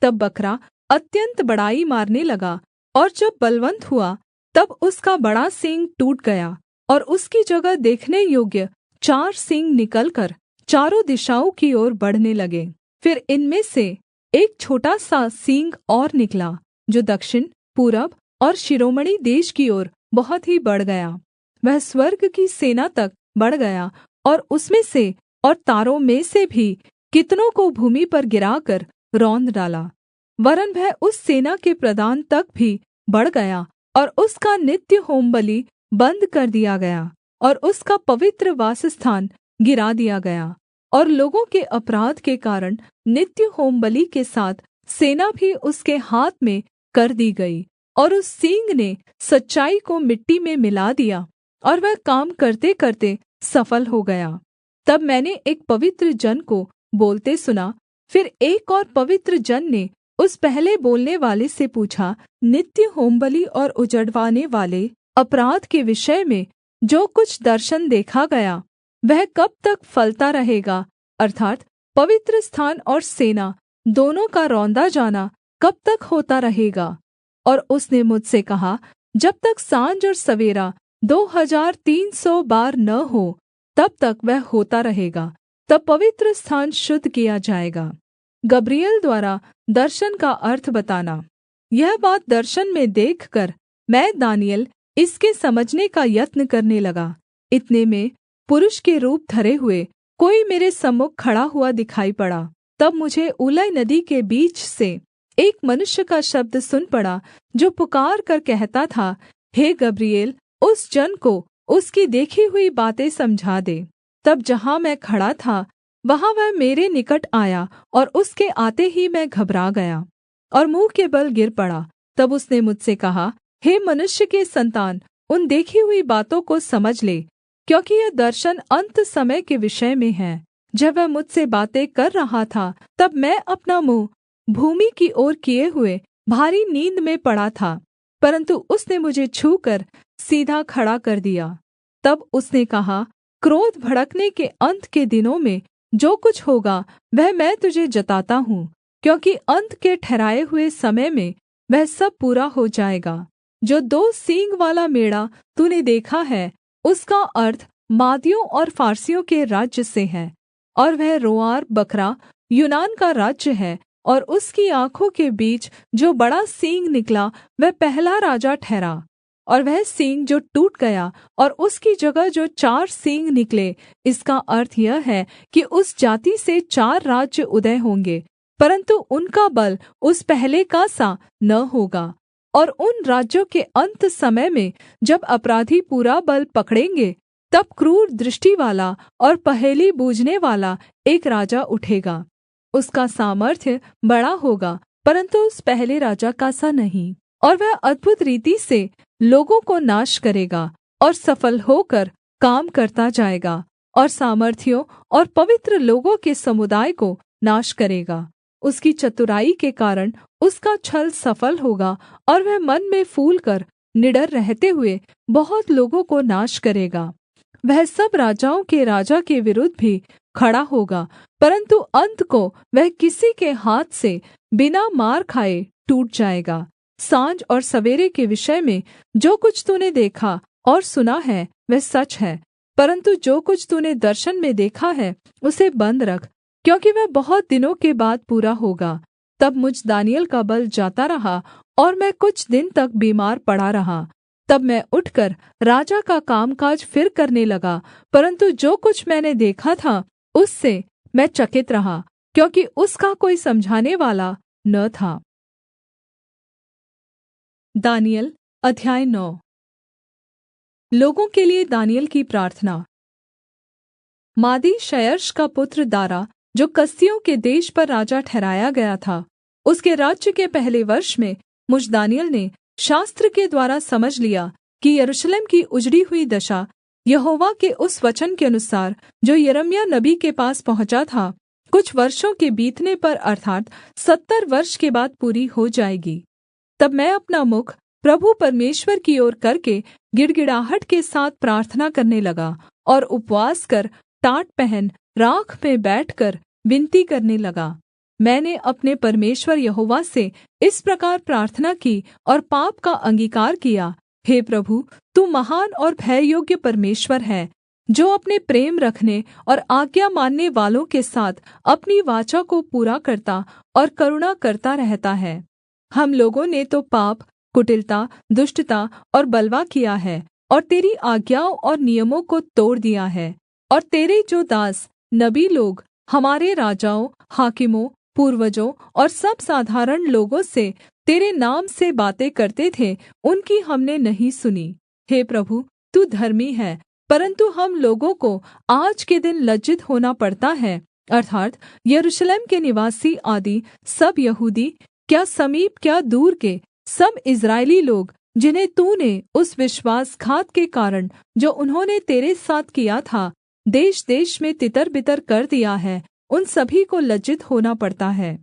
तब बकरा अत्यन्त बड़ाई मारने लगा, और जब बलवन्त हुआ, तब उसका बड़ा सींग टूट गया, और उसकी जगह देखने योग्य 4 सींग निकलकर चारों दिशाओं की ओर बढ़ने लगे। फिर इनमें से एक छोटा सा सींग और निकला, जो दक्षिण, पूरब और शिरोमणि देश की ओर बहुत ही बढ़ गया। वह स्वर्ग की सेना तक बढ़ गया, और उसमें से और तारों में से भी कितनों को भूमि पर गिराकर रौंद डाला। वरन् वह उस सेना के प्रधान तक भी बढ़ गया, और उसका नित्य होमबलि बन्द कर दिया गया, और उसका पवित्र वासस्थान गिरा दिया गया, और लोगों के अपराध के कारण नित्य होमबलि के साथ सेना भी उसके हाथ में कर दी गई। और उस सींग ने सच्चाई को मिट्टी में मिला दिया, और वह काम करते-करते सफल हो गया। तब मैंने एक पवित्र जन को बोलते सुना। फिर एक और पवित्र जन ने उस पहले बोलने वाले से पूछा, नित्य होमबलि और उजड़वाने वाले अपराध के विषय में जो कुछ दर्शन देखा गया, वह कब तक फलता रहेगा, अर्थात् पवित्र स्थान और सेना दोनों का रौंदा जाना कब तक होता रहेगा? और उसने मुझसे कहा, जब तक साँझ और सवेरा 2300 बार न हो, तब तक वह होता रहेगा। तब पवित्र स्थान शुद्ध किया जाएगा। गब्रिएल द्वारा दर्शन का अर्थ बताना। यह बात दर्शन में देखकर मैं दानिय्येल इसके समझने का यत्न करने लगा। इतने में पुरुष के रूप धरे हुए कोई मेरे सम्मुख खड़ा हुआ दिखाई पड़ा। तब मुझे ऊलै नदी के बीच से एक मनुष्य का शब्द सुन पड़ा, जो पुकारकर कहता था, हे गब्रिएल, उस जन को उसकी देखी हुई बातें समझा दे। तब जहाँ मैं खड़ा था वहाँ वह मेरे निकट आया, और उसके आते ही मैं घबरा गया और मुँह के बल गिर पड़ा। तब उसने मुझसे कहा, हे मनुष्य के सन्तान, उन देखी हुई बातों को समझ ले, क्योंकि यह दर्शन अन्त समय के विषय में है। जब वह मुझसे बातें कर रहा था, तब मैं अपना मुँह भूमि की ओर किए हुए भारी नींद में पड़ा था, परन्तु उसने मुझे छूकर सीधा खड़ा कर दिया। तब उसने कहा, क्रोध भड़कने के अन्त के दिनों में जो कुछ होगा वह मैं तुझे जताता हूँ, क्योंकि अन्त के ठहराए हुए समय में वह सब पूरा हो जाएगा। जो 2 सींग वाला मेढ़ा तूने देखा है, उसका अर्थ मादियों और फारसियों के राज्य से है, और वह रोंआर बकरा यूनान का राज्य है। और उसकी आँखों के बीच जो बड़ा सींग निकला वह पहला राजा ठहरा। और वह सींग जो टूट गया और उसकी जगह जो 4 सींग निकले, इसका अर्थ यह है कि उस जाति से 4 राज्य उदय होंगे, परन्तु उनका बल उस पहले का सा न होगा। और उन राज्यों के अन्त समय में जब अपराधी पूरा बल पकड़ेंगे, तब क्रूर दृष्टिवाला और पहेली बूझनेवाला एक राजा उठेगा। उसका सामर्थ्य बड़ा होगा, परन्तु उस पहले राजा का सा नहीं। और वह अद्भुत रीति से लोगों को नाश करेगा और सफल होकर काम करता जाएगा, और सामर्थियों और पवित्र लोगों के समुदाय को नाश करेगा। उसकी चतुराई के कारण उसका छल सफल होगा, और वह मन में फूलकर निडर रहते हुए बहुत लोगों को नाश करेगा। वह सब राजाओं के राजा के विरुद्ध भी खड़ा होगा, परन्तु अन्त को वह किसी के हाथ से बिना मार खाए टूट जाएगा। साँझ और सवेरे के विषय में जो कुछ तूने देखा और सुना है वह सच है, परन्तु जो कुछ तूने दर्शन में देखा है उसे बन्द रख, क्योंकि वह बहुत दिनों के बाद पूरा होगा। तब मुझ दानिय्येल का बल जाता रहा, और मैं कुछ दिन तक बीमार पड़ा रहा। तब मैं उठकर राजा का कामकाज फिर करने लगा, परन्तु जो कुछ मैंने देखा था उससे मैं चकित रहा, क्योंकि उसका कोई समझाने वाला न था। दानिय्येल अध्याय 9। लोगों के लिये दानिय्येल की प्रार्थना। मादी शयर्श का पुत्र दारा, जो कसदियों के देश पर राजा ठहराया गया था, उसके राज्य के पहले वर्ष में मुझ दानिय्येल ने शास्त्र के द्वारा समझ लिया कि यरूशलेम की उजड़ी हुई दशा यहोवा के उस वचन के अनुसार जो यिर्मयाह नबी के पास पहुँचा था, कुछ वर्षों के बीतने पर अर्थात् 70 वर्ष के बाद पूरी हो जाएगी। तब मैं अपना मुख प्रभु परमेश्वर की ओर करके गिड़गिड़ाहट के साथ प्रार्थना करने लगा, और उपवास कर टाट पहन राख में बैठकर विनती करने लगा। मैंने अपने परमेश्वर यहोवा से इस प्रकार प्रार्थना की और पाप का अंगीकार किया, हे प्रभु, तू महान और भययोग्य परमेश्वर है, जो अपने प्रेम रखने और आज्ञा मानने वालों के साथ अपनी वाचा को पूरा करता और करुणा करता रहता है। हम लोगों ने तो पाप, कुटिलता, दुष्टता और बलवा किया है, और तेरी आज्ञाओं और नियमों को तोड़ दिया है। और तेरे जो दास नबी लोग हमारे राजाओं, हाकिमों, पूर्वजों और सब साधारण लोगों से तेरे नाम से बातें करते थे, उनकी हमने नहीं सुनी। हे प्रभु, तू धर्मी है, परन्तु हम लोगों को आज के दिन लज्जित होना पड़ता है, अर्थात् यरूशलेम के निवासी आदि सब यहूदी, क्या समीप क्या दूर के सब इस्राएली लोग, जिन्हें तूने उस विश्वासघात के कारण जो उन्होंने तेरे साथ किया था देश-देश में तितर-बितर कर दिया है, उन सभी को लज्जित होना पड़ता है।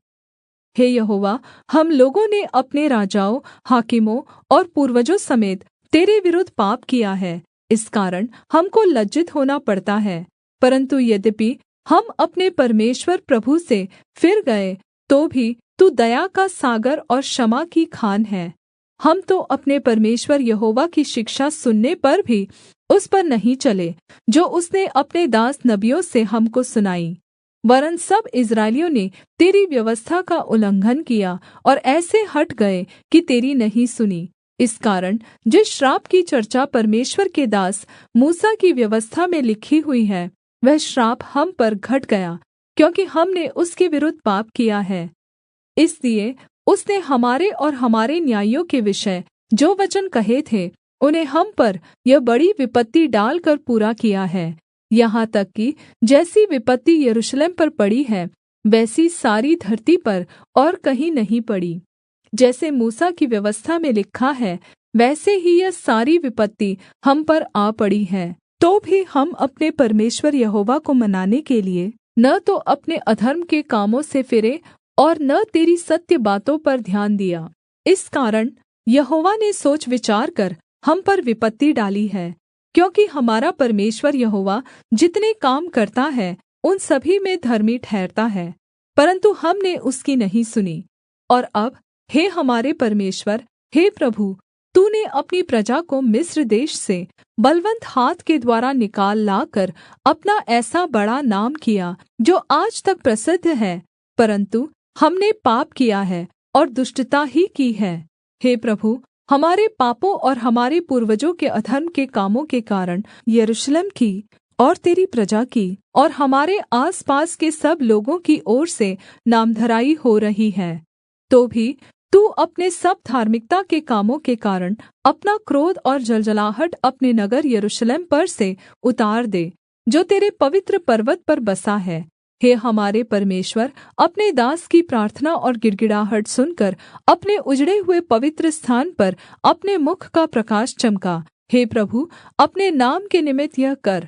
हे यहोवा, हम लोगों ने अपने राजाओं, हाकिमों और पूर्वजों समेत तेरे विरुद्ध पाप किया है, इस कारण हमको लज्जित होना पड़ता है। परन्तु यद्यपि हम अपने परमेश्वर प्रभु से फिर गए, तो भी तू दया का सागर और क्षमा की खान है। हम तो अपने परमेश्वर यहोवा की शिक्षा सुनने पर भी उस पर नहीं चले, जो उसने अपने दास नबियों से हमको सुनाई। वरन् सब इस्राएलियों ने तेरी व्यवस्था का उल्लंघन किया और ऐसे हट गए कि तेरी नहीं सुनी। इस कारण जिस श्राप की चर्चा परमेश्वर के दास मूसा की व्यवस्था में लिखी हुई है, वह श्राप हम पर घट गया, क्योंकि हमने उसके विरुद्ध पाप किया है। इसलिए उसने हमारे और हमारे न्यायियों के विषय जो वचन कहे थे, उन्हें हम पर यह बड़ी विपत्ति डालकर पूरा किया है, यहाँ तक कि जैसी विपत्ति यरूशलेम पर पड़ी है, वैसी सारी धरती पर और कहीं नहीं पड़ी। जैसे मूसा की व्यवस्था में लिखा है, वैसे ही यह सारी विपत्ति हम पर आ पड़ी है। तो भी हम अपने परमेश्वर यहोवा को मनाने के लिए न तो अपने अधर्म के कामों से फिरे और न तेरी सत्य बातों पर ध्यान दिया। इस कारण यहोवा ने सोच विचार कर हम पर विपत्ति डाली है, क्योंकि हमारा परमेश्वर यहोवा जितने काम करता है उन सभी में धर्मी ठहरता है, परन्तु हमने उसकी नहीं सुनी। और अब हे हमारे परमेश्वर, हे प्रभु, तूने अपनी प्रजा को मिस्र देश से बलवन्त हाथ के द्वारा निकाल लाकर अपना ऐसा बड़ा नाम किया जो आज तक प्रसिद्ध है, परन्तु हमने पाप किया है और दुष्टता ही की है। हे प्रभु, हमारे पापों और हमारे पूर्वजों के अधर्म के कामों के कारण यरूशलेम की और तेरी प्रजा की और हमारे आसपास के सब लोगों की ओर से नामधराई हो रही है। तो भी तू अपने सब धार्मिकता के कामों के कारण अपना क्रोध और जलजलाहट अपने नगर यरूशलेम पर से उतार दे, जो तेरे पवित्र पर्वत पर बसा है। हे हमारे परमेश्वर, अपने दास की प्रार्थना और गिड़गिड़ाहट सुनकर अपने उजड़े हुए पवित्र स्थान पर अपने मुख का प्रकाश चमका। हे प्रभु, अपने नाम के निमित्त यह कर।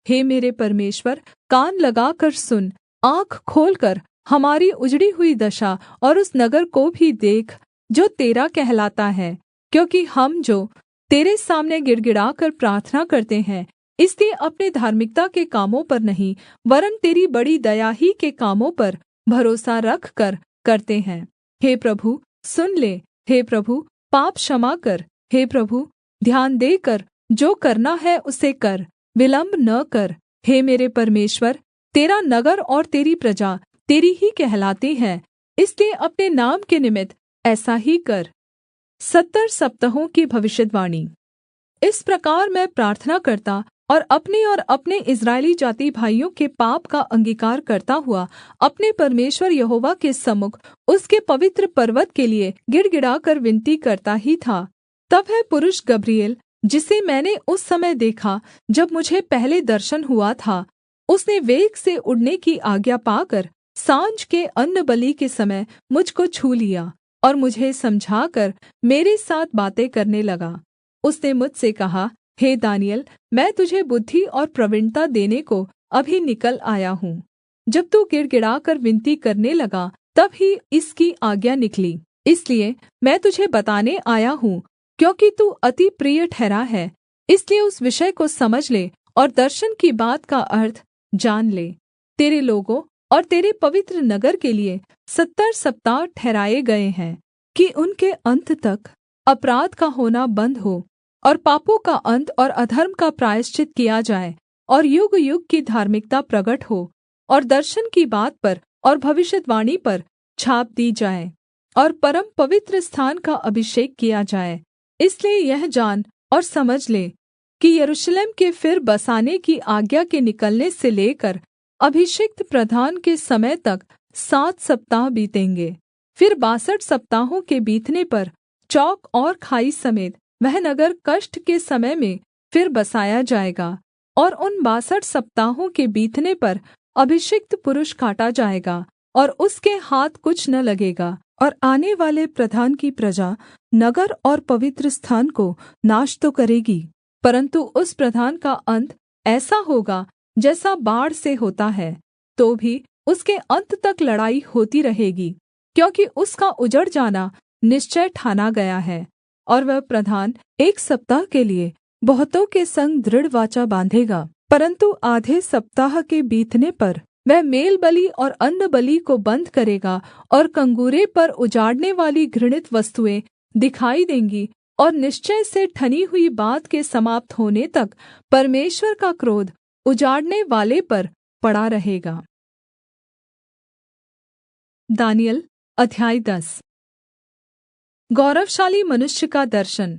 हे मेरे परमेश्वर, कान लगाकर सुन, आँख खोलकर हमारी उजड़ी हुई दशा और उस नगर को भी देख जो तेरा कहलाता है, क्योंकि हम जो तेरे सामने गिड़गिड़ाकर प्रार्थना करते हैं, इसलिए अपने धार्मिकता के कामों पर नहीं, वरन् तेरी बड़ी दया ही के कामों पर भरोसा रखकर करते हैं। हे प्रभु, सुन ले। हे प्रभु, पाप क्षमा कर। हे प्रभु, ध्यान देकर जो करना है उसे कर, विलम्ब न कर। हे मेरे परमेश्वर, तेरा नगर और तेरी प्रजा तेरी ही कहलाती है, इसलिए अपने नाम के निमित्त ऐसा ही कर। 70 सप्ताहों की भविष्यद्वाणी। इस प्रकार मैं प्रार्थना करता और अपने इस्राएली जाति भाइयों के पाप का अंगीकार करता हुआ अपने परमेश्वर यहोवा के सम्मुख उसके पवित्र पर्वत के लिए गिड़गिड़ाकर विनती करता ही था। तब वह पुरुष गब्रिएल, जिसे मैंने उस समय देखा जब मुझे पहले दर्शन हुआ था, उसने वेग से उड़ने की आज्ञा पाकर साँझ के अन्नबलि के समय मुझको छू लिया और मुझे समझाकर मेरे साथ बातें करने लगा। उसने मुझसे कहा, हे दानिय्येल, मैं तुझे बुद्धि और प्रवीणता देने को अभी निकल आया हूँ। जब तू गिड़गिड़ाकर विनती करने लगा, तब ही इसकी आज्ञा निकली। इसलिए मैं तुझे बताने आया हूँ, क्योंकि तू अति प्रिय ठहरा है, इसलिए उस विषय को समझ ले और दर्शन की बात का अर्थ जान ले। तेरे लोगों और तेरे पवित्र नगर के लिए 70 सप्ताह ठहराए गए हैं, कि उनके अंत तक अपराध का होना बन्द हो और पापों का अंत और अधर्म का प्रायश्चित किया जाए और युग युग की धार्मिकता प्रगट हो और दर्शन की बात पर और भविष्यद्वाणी पर छाप दी जाए और परम पवित्र स्थान का अभिषेक किया जाए। इसलिए यह जान और समझ ले कि यरूशलेम के फिर बसाने की आज्ञा के निकलने से लेकर अभिषिक्त प्रधान के समय तक 7 सप्ताह बीतेंगे। फिर 62 सप्ताहों के बीतने पर चौक और खाई समेत वह नगर कष्ट के समय में फिर बसाया जाएगा, और उन 62 सप्ताहों के बीतने पर अभिषिक्त पुरुष काटा जाएगा और उसके हाथ कुछ न लगेगा। और आने वाले प्रधान की प्रजा नगर और पवित्र स्थान को नाश तो करेगी, परन्तु उस प्रधान का अंत ऐसा होगा जैसा बाढ़ से होता है, तो भी उसके अंत तक लड़ाई होती रहेगी, क्योंकि उसका उजड़ जाना निश्चय ठाना गया है। और वह प्रधान 1 सप्ताह के लिए बहुतों के संग दृढ़ वाचा बाँधेगा, परन्तु आधे सप्ताह के बीतने पर वह मेलबलि और अन्नबलि को बन्द करेगा, और कंगूरे पर उजाड़ने वाली घृणित वस्तुएँ दिखाई देंगी, और निश्चय से ठनी हुई बात के समाप्त होने तक परमेश्वर का क्रोध उजाड़ने वाले पर पड़ा रहेगा। दानिय्येल अध्याय 10। गौरवशाली मनुष्य का दर्शन।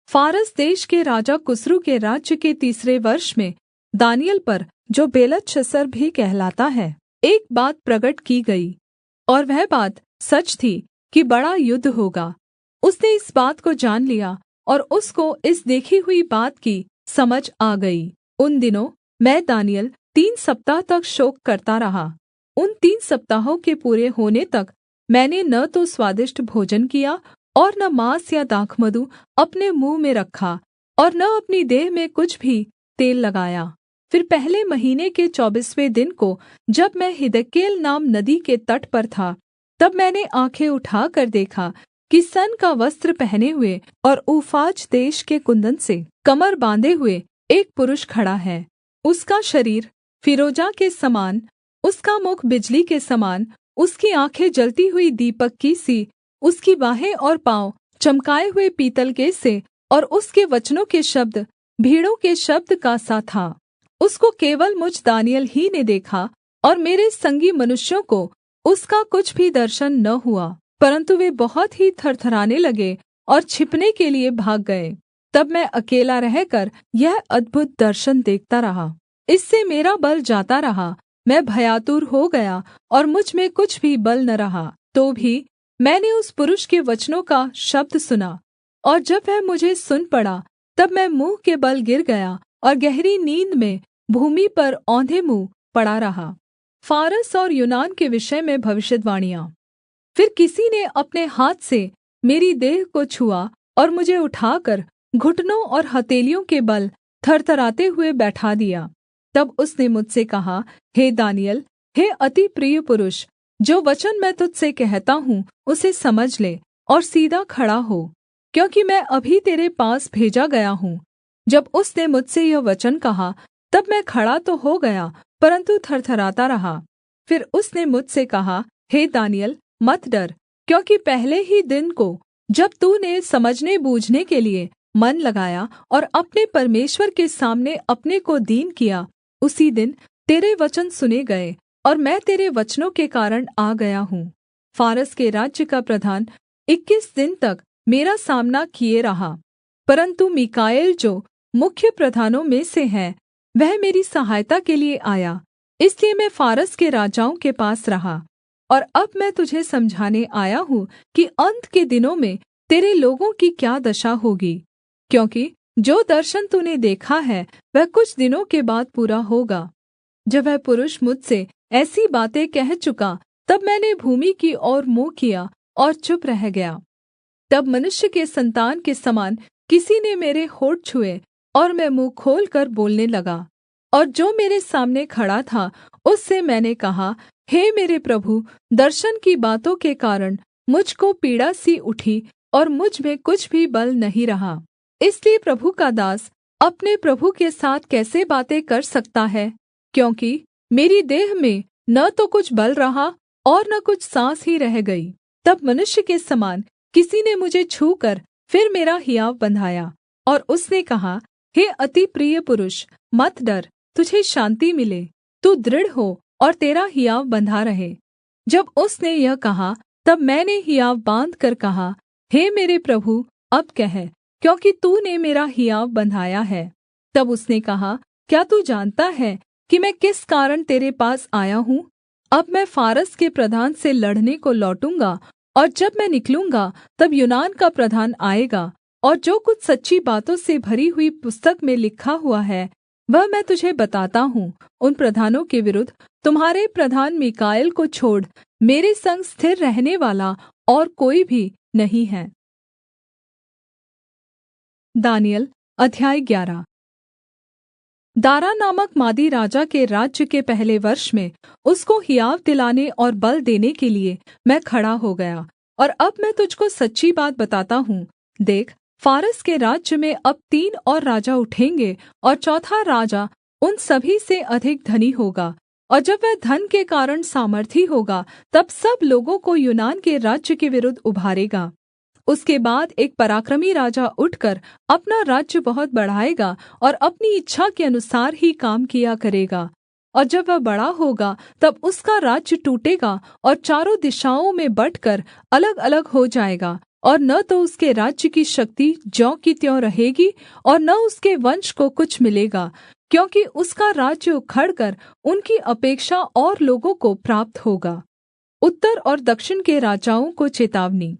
फारस देश के राजा कुस्रू के राज्य के तीसरे वर्ष में दानिय्येल पर, जो बेलतशस्सर भी कहलाता है, एक बात प्रगट की गई, और वह बात सच थी कि बड़ा युद्ध होगा। उसने इस बात को जान लिया और उसको इस देखी हुई बात की समझ आ गई। उन दिनों मैं दानिय्येल 3 सप्ताह तक शोक करता रहा। उन 3 सप्ताहों के पूरे होने तक मैंने न तो स्वादिष्ट भोजन किया और न माँस या दाखमधु अपने मुँह में रखा और न अपनी देह में कुछ भी तेल लगाया। फिर पहले महीने के 24वें दिन को, जब मैं हिद्देकेल नाम नदी के तट पर था, तब मैंने आँखें उठाकर देखा कि सन का वस्त्र पहने हुए और ऊफाज देश के कुन्दन से कमर बाँधे हुए एक पुरुष खड़ा है। उसका शरीर फीरोजा के समान, उसका मुख बिजली के समान, उसकी आँखें जलती हुई दीपक की सी, उसकी बाहें और पाँव चमकाए हुए पीतल के से, और उसके वचनों के शब्द भीड़ों के शब्द का सा था। उसको केवल मुझ दानिय्येल ही ने देखा, और मेरे संगी मनुष्यों को उसका कुछ भी दर्शन न हुआ, परन्तु वे बहुत ही थरथराने लगे और छिपने के लिये भाग गए। तब मैं अकेला रहकर यह अद्भुत दर्शन देखता रहा। इससे मेरा बल जाता रहा, मैं भयातुर हो गया और मुझ में कुछ भी बल न रहा। तो भी मैंने उस पुरुष के वचनों का शब्द सुना, और जब वह मुझे सुन पड़ा, तब मैं मुँह के बल गिर गया और गहरी नींद में भूमि पर औंधे मुँह पड़ा रहा। फारस और यूनान के विषय में भविष्यद्वाणियाँ। फिर किसी ने अपने हाथ से मेरी देह को छुआ और मुझे उठाकर घुटनों और हथेलियों के बल थरथराते हुए बैठा दिया। तब उसने मुझसे कहा, हे दानिय्येल, हे अति प्रिय पुरुष, जो वचन मैं तुझ से कहता हूँ उसे समझ ले और सीधा खड़ा हो, क्योंकि मैं अभी तेरे पास भेजा गया हूँ। जब उसने मुझसे यह वचन कहा, तब मैं खड़ा तो हो गया, परन्तु थरथराता रहा। फिर उसने मुझसे कहा, हे दानिय्येल, मत डर, क्योंकि पहले ही दिन को, जब तूने समझने बूझने के लिये मन लगाया और अपने परमेश्वर के सामने अपने को दीन किया, उसी दिन तेरे वचन सुने गए और मैं तेरे वचनों के कारण आ गया हूँ। फारस के राज्य का प्रधान 21 दिन तक मेरा सामना किए रहा, परन्तु मीकाएल, जो मुख्य प्रधानों में से है, वह मेरी सहायता के लिये आया। इसलिए मैं फारस के राजाओं के पास रहा। और अब मैं तुझे समझाने आया हूँ कि अन्त के दिनों में तेरे लोगों की क्या दशा होगी, क्योंकि जो दर्शन तूने देखा है वह कुछ दिनों के बाद पूरा होगा। जब वह पुरुष मुझसे ऐसी बातें कह चुका, तब मैंने भूमि की ओर मुँह किया और चुप रह गया। तब मनुष्य के सन्तान के समान किसी ने मेरे होंठ छुए और मैं मुँह खोलकर बोलने लगा। और जो मेरे सामने खड़ा था, उससे मैंने कहा, हे मेरे प्रभु, दर्शन की बातों के कारण मुझ को पीड़ा सी उठी और मुझ में कुछ भी बल नहीं रहा। इसलिए प्रभु का दास अपने प्रभु के साथ कैसे बातें कर सकता है, क्योंकि मेरी देह में न तो कुछ बल रहा और न कुछ साँस ही रह गई। तब मनुष्य के समान किसी ने मुझे छूकर फिर मेरा हियाव बन्धाया, और उसने कहा, हे अति प्रिय पुरुष, मत डर, तुझे शान्ति मिले, तू दृढ़ हो और तेरा हियाव बन्धा रहे। जब उसने यह कहा, तब मैंने हियाव बाँधकर कहा, हे मेरे प्रभु, अब कह, क्योंकि तूने मेरा हियाव बन्धाया है। तब उसने कहा, क्या तू जानता है कि मैं किस कारण तेरे पास आया हूँ? अब मैं फारस के प्रधान से लड़ने को लौटूँगा, और जब मैं निकलूँगा, तब यूनान का प्रधान आएगा, और जो कुछ सच्ची बातों से भरी हुई पुस्तक में लिखा हुआ है, वह मैं तुझे बताता हूँ। उन प्रधानों के विरुद्ध तुम्हारे प्रधान मीकाएल को छोड़ मेरे संग स्थिर रहने वाला और कोई भी नहीं है। दानिय्येल अध्याय 11। दारा नामक मादी राजा के राज्य के पहले वर्ष में उसको हियाव दिलाने और बल देने के लिये मैं खड़ा हो गया। और अब मैं तुझको सच्ची बात बताता हूँ। देख, फारस के राज्य में अब 3 और राजा उठेंगे, और चौथा राजा उन सभी से अधिक धनी होगा। और जब वह धन के कारण सामर्थी होगा, तब सब लोगों को यूनान के राज्य के विरुद्ध उभारेगा। उसके बाद एक पराक्रमी राजा उठकर अपना राज्य बहुत बढ़ाएगा और अपनी इच्छा के अनुसार ही काम किया करेगा। और जब वह बड़ा होगा तब उसका राज्य टूटेगा और चारों दिशाओं में बँटकर अलगअलग हो जाएगा, और न तो उसके राज्य की शक्ति ज्यों की त्यों रहेगी और न उसके वंश को कुछ मिलेगा, क्योंकि उसका राज्य उखड़कर उनकी अपेक्षा और लोगों को प्राप्त होगा। उत्तर और दक्षिण के राजाओं को चेतावनी।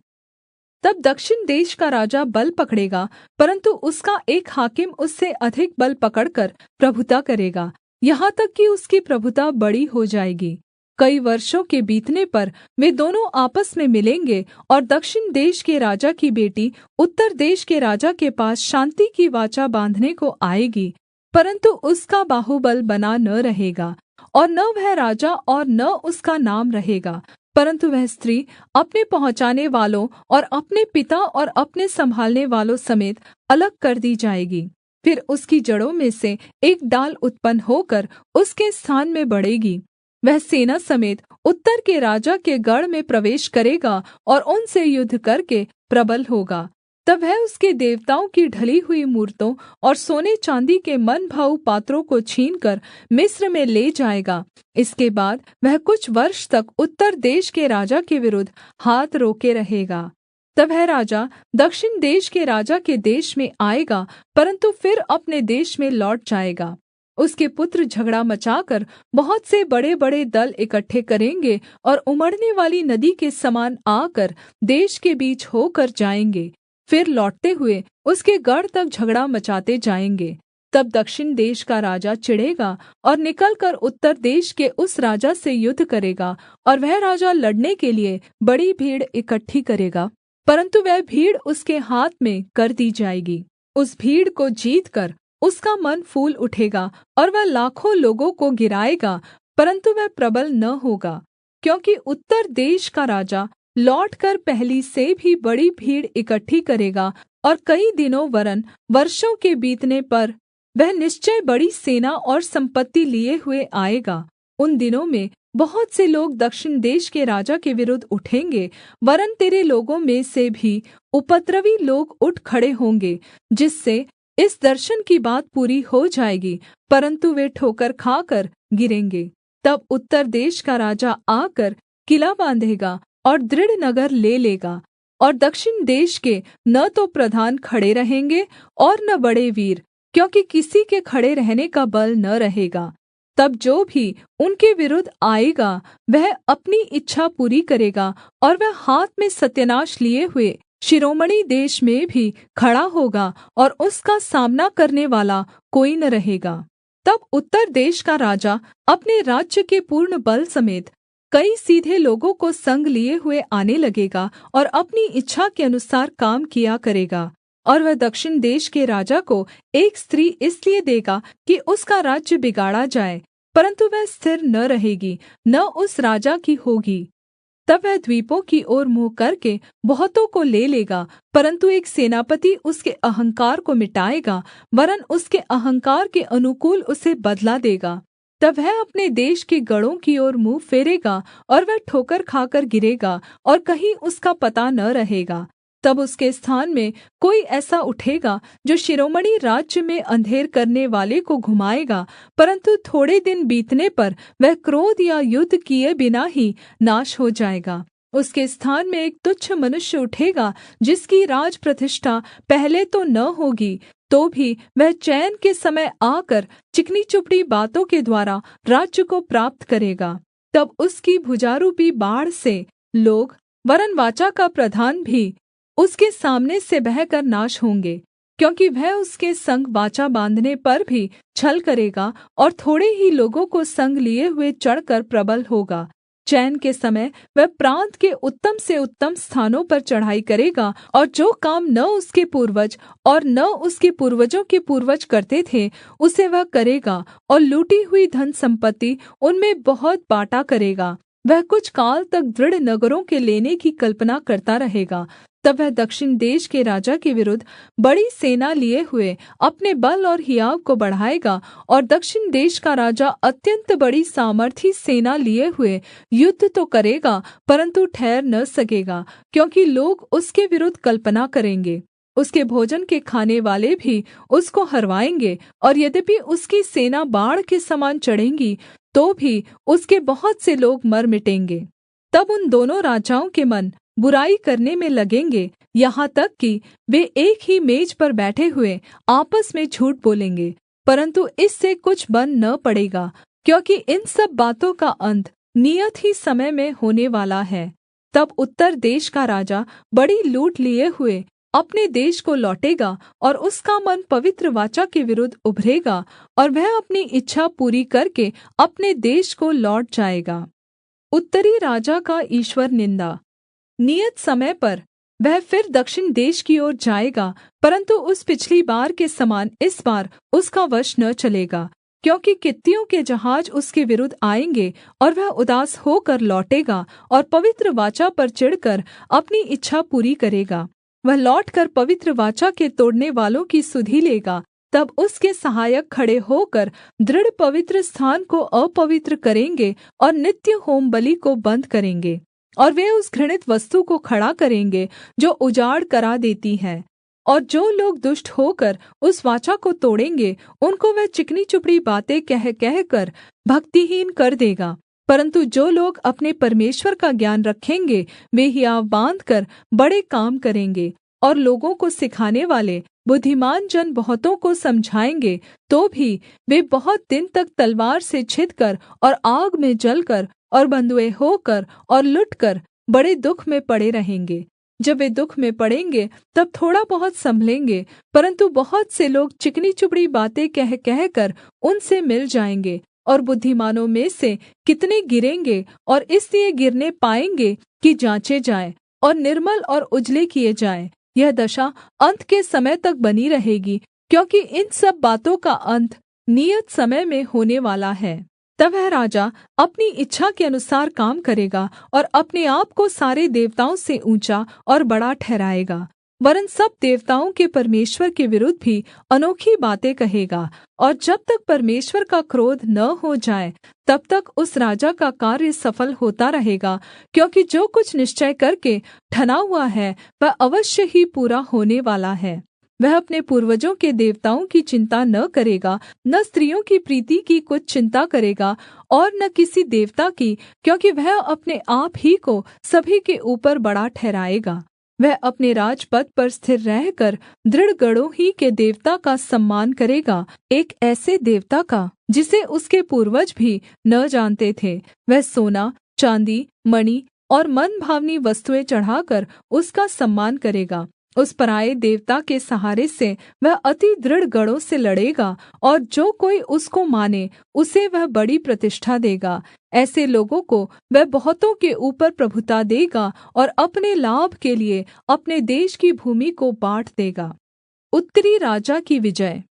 तब दक्षिण देश का राजा बल पकड़ेगा, परन्तु उसका एक हाकिम उससे अधिक बल पकड़कर प्रभुता करेगा, यहाँ तक कि उसकी प्रभुता बड़ी हो जाएगी। कई वर्षों के बीतने पर वे दोनों आपस में मिलेंगे, और दक्षिण देश के राजा की बेटी उत्तर देश के राजा के पास शान्ति की वाचा बाँधने को आएगी, परन्तु उसका बाहुबल बना न रहेगा, और न वह राजा और न उसका नाम रहेगा, परन्तु वह स्त्री अपने पहुँचाने वालों और अपने पिता और अपने सम्भालने वालों समेत अलग कर दी जाएगी। फिर उसकी जड़ों में से एक डाल उत्पन्न होकर उसके स्थान में बढ़ेगी। वह सेना समेत उत्तर के राजा के गढ़ में प्रवेश करेगा और उनसे युद्ध करके प्रबल होगा। तब वह उसके देवताओं की ढली हुई मूरतों और सोने चाँदी के मनभाऊ पात्रों को छीनकर मिस्र में ले जाएगा। इसके बाद वह कुछ वर्ष तक उत्तर देश के राजा के विरुद्ध हाथ रोके रहेगा। तब वह राजा दक्षिण देश के राजा के देश में आएगा, परन्तु फिर अपने देश में लौट जाएगा। उसके पुत्र झगड़ा मचाकर बहुत से बड़े-बड़े दल इकट्ठे करेंगे और उमड़ने वाली नदी के समान आकर देश के बीच होकर जाएँगे, फिर लौटते हुए उसके गढ़ तक झगड़ा मचाते जाएँगे। तब दक्षिण देश का राजा चिढ़ेगा और निकलकर उत्तर देश के उस राजा से युद्ध करेगा, और वह राजा लड़ने के लिए बड़ी भीड़ इकट्ठी करेगा, परन्तु वह भीड़ उसके हाथ में कर दी जाएगी। उस भीड़ को जीतकर उसका मन फूल उठेगा और वह लाखों लोगों को गिराएगा, परन्तु वह प्रबल न होगा, क्योंकि उत्तर देश का राजा लौटकर पहली से भी बड़ी भीड़ इकट्ठी करेगा, और कई दिनों वरन् वर्षों के बीतने पर वह निश्चय बड़ी सेना और सम्पत्ति लिए हुए आएगा। उन दिनों में बहुत से लोग दक्षिण देश के राजा के विरुद्ध उठेंगे, वरन् तेरे लोगों में से भी उपद्रवी लोग उठ खड़े होंगे, जिससे इस दर्शन की बात पूरी हो जाएगी, परन्तु वे ठोकर खाकर गिरेंगे। तब उत्तर देश का राजा आकर किला बाँधेगा और दृढ़ नगर ले लेगा, और दक्षिण देश के न तो प्रधान खड़े रहेंगे और न बड़े वीर, क्योंकि किसी के खड़े रहने का बल न रहेगा। तब जो भी उनके विरुद्ध आएगा वह अपनी इच्छा पूरी करेगा, और वह हाथ में सत्यानाश लिए हुए शिरोमणि देश में भी खड़ा होगा, और उसका सामना करने वाला कोई न रहेगा। तब उत्तर देश का राजा अपने राज्य के पूर्ण बल समेत कई सीधे लोगों को संग लिए हुए आने लगेगा, और अपनी इच्छा के अनुसार काम किया करेगा। और वह दक्षिण देश के राजा को एक स्त्री इसलिए देगा कि उसका राज्य बिगाड़ा जाए, परन्तु वह स्थिर न रहेगी, न उस राजा की होगी। तब वह द्वीपों की ओर मुँह करके बहुतों को ले लेगा, परन्तु एक सेनापति उसके अहंकार को मिटाएगा, वरन् उसके अहंकार के अनुकूल उसे बदला देगा। तब वह अपने देश के गढ़ों की ओर मुँह फेरेगा, और वह ठोकर खाकर गिरेगा, और कहीं उसका पता न रहेगा। तब उसके स्थान में कोई ऐसा उठेगा जो शिरोमणि राज्य में अंधेर करने वाले को घुमाएगा, परन्तु थोड़े दिन बीतने पर वह क्रोध या युद्ध किए बिना ही नाश हो जाएगा। उसके स्थान में एक तुच्छ मनुष्य उठेगा, जिसकी राज प्रतिष्ठा पहले तो न होगी, तो भी वह चैन के समय आकर चिकनी चुपड़ी बातों के द्वारा राज्य को प्राप्त करेगा। तब उसकी भुजारूपी बाढ़ से लोग वरन् वाचा का प्रधान भी उसके सामने से बहकर नाश होंगे, क्योंकि वह उसके संग वाचा बाँधने पर भी छल करेगा, और थोड़े ही लोगों को संग लिए हुए चढ़कर प्रबल होगा। चैन के समय वह प्रान्त के उत्तम से उत्तम स्थानों पर चढ़ाई करेगा, और जो काम न उसके पूर्वज और न उसके पूर्वजों के पूर्वज करते थे उसे वह करेगा, और लूटी हुई धन सम्पत्ति उनमें बहुत बाँटा करेगा। वह कुछ काल तक दृढ़ नगरों के लेने की कल्पना करता रहेगा। तब वह दक्षिण देश के राजा के विरुद्ध बड़ी सेना लिए हुए अपने बल और हियाव को बढ़ाएगा, और दक्षिण देश का राजा अत्यन्त बड़ी सामर्थी सेना लिए हुए युद्ध तो करेगा, परन्तु ठहर न सकेगा, क्योंकि लोग उसके विरुद्ध कल्पना करेंगे। उसके भोजन के खाने वाले भी उसको हरवाएंगे, और यद्यपि उसकी सेना बाढ़ के समान चढ़ेंगी, तो भी उसके बहुत से लोग मर मिटेंगे। तब उन दोनों राजाओं के मन बुराई करने में लगेंगे, यहाँ तक कि वे एक ही मेज पर बैठे हुए आपस में झूठ बोलेंगे, परन्तु इससे कुछ बन न पड़ेगा, क्योंकि इन सब बातों का अंत नियत ही समय में होने वाला है। तब उत्तर देश का राजा बड़ी लूट लिए हुए अपने देश को लौटेगा, और उसका मन पवित्र वाचा के विरुद्ध उभरेगा, और वह अपनी इच्छा पूरी करके अपने देश को लौट जाएगा। उत्तरी राजा का ईश्वर निंदा। नियत समय पर वह फिर दक्षिण देश की ओर जाएगा, परन्तु उस पिछली बार के समान इस बार उसका वश न चलेगा, क्योंकि कित्तियों के जहाज उसके विरुद्ध आएँगे, और वह उदास होकर लौटेगा और पवित्र वाचा पर चिढ़कर अपनी इच्छा पूरी करेगा। वह लौटकर पवित्र वाचा के तोड़ने वालों की सुधि लेगा। तब उसके सहायक खड़े होकर दृढ़ पवित्र स्थान को अपवित्र करेंगे और नित्य होमबलि को बन्द करेंगे। और वे उस घृणित वस्तु को खड़ा करेंगे जो उजाड़ करा देती है। और जो लोग दुष्ट होकर उस वाचा को तोड़ेंगे, उनको वह चिकनी चुपड़ी बातें कह कहकर भक्तिहीन कर देगा। परन्तु जो लोग अपने परमेश्वर का ज्ञान रखेंगे, वे हियाव बाँधकर बड़े काम करेंगे। और लोगों को सिखाने वाले बुद्धिमान जन बहुतों को समझाएँगे, तो भी वे बहुत दिन तक तलवार से छिदकर और आग में जलकर और बँधुए होकर और लुटकर बड़े दुःख में पड़े रहेंगे। जब वे दुःख में पड़ेंगे, तब थोड़ा बहुत सम्भलेंगे, परन्तु बहुत से लोग चिकनी चुपड़ी बातें कह कहकर उनसे मिल जाएँगे। और बुद्धिमानों में से कितने गिरेंगे, और इसलिए गिरने पाएँगे कि जाँचे जाएँ और निर्मल और उजले किए जाएँ। यह दशा अन्त के समय तक बनी रहेगी, क्योंकि इन सब बातों का अंत नियत समय में होने वाला है। तब वह राजा अपनी इच्छा के अनुसार काम करेगा और अपने आप को सारे देवताओं से ऊँचा और बड़ा ठहराएगा, वरन् सब देवताओं के परमेश्वर के विरुद्ध भी अनोखी बातें कहेगा। और जब तक परमेश्वर का क्रोध न हो जाए, तब तक उस राजा का कार्य सफल होता रहेगा, क्योंकि जो कुछ निश्चय करके ठना हुआ है वह अवश्य ही पूरा होने वाला है। वह अपने पूर्वजों के देवताओं की चिन्ता न करेगा, न स्त्रियों की प्रीति की कुछ चिन्ता करेगा, और न किसी देवता की, क्योंकि वह अपने आप ही को सभी के ऊपर बड़ा ठहराएगा। वह अपने राजपद पर स्थिर रहकर दृढ़ गढ़ों ही के देवता का सम्मान करेगा, एक ऐसे देवता का जिसे उसके पूर्वज भी न जानते थे। वह सोना, चाँदी, मणि और मनभावनी वस्तुएँ चढ़ाकर उसका सम्मान करेगा। उस पराए देवता के सहारे से वह अति दृढ़ गढ़ों से लड़ेगा, और जो कोई उसको माने उसे वह बड़ी प्रतिष्ठा देगा। ऐसे लोगों को वह बहुतों के ऊपर प्रभुता देगा, और अपने लाभ के लिए अपने देश की भूमि को बाँट देगा। उत्तरी राजा की विजय।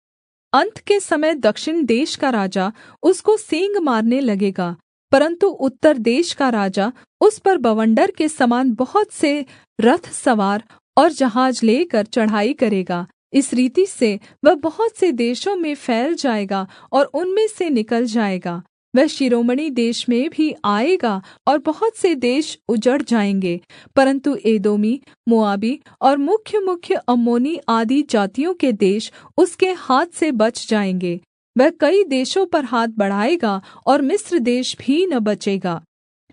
अन्त के समय दक्षिण देश का राजा उसको सींग मारने लगेगा, परन्तु उत्तर देश का राजा उस पर बवंडर के समान बहुत से रथ सवार और जहाज लेकर चढ़ाई करेगा। इस रीति से वह बहुत से देशों में फैल जाएगा और उनमें से निकल जाएगा। वह शिरोमणि देश में भी आएगा, और बहुत से देश उजड़ जाएंगे, परन्तु एदोमी, मोआबी और मुख्य मुख्य अम्मोनी आदि जातियों के देश उसके हाथ से बच जाएंगे। वह कई देशों पर हाथ बढ़ाएगा, और मिस्र देश भी न बचेगा।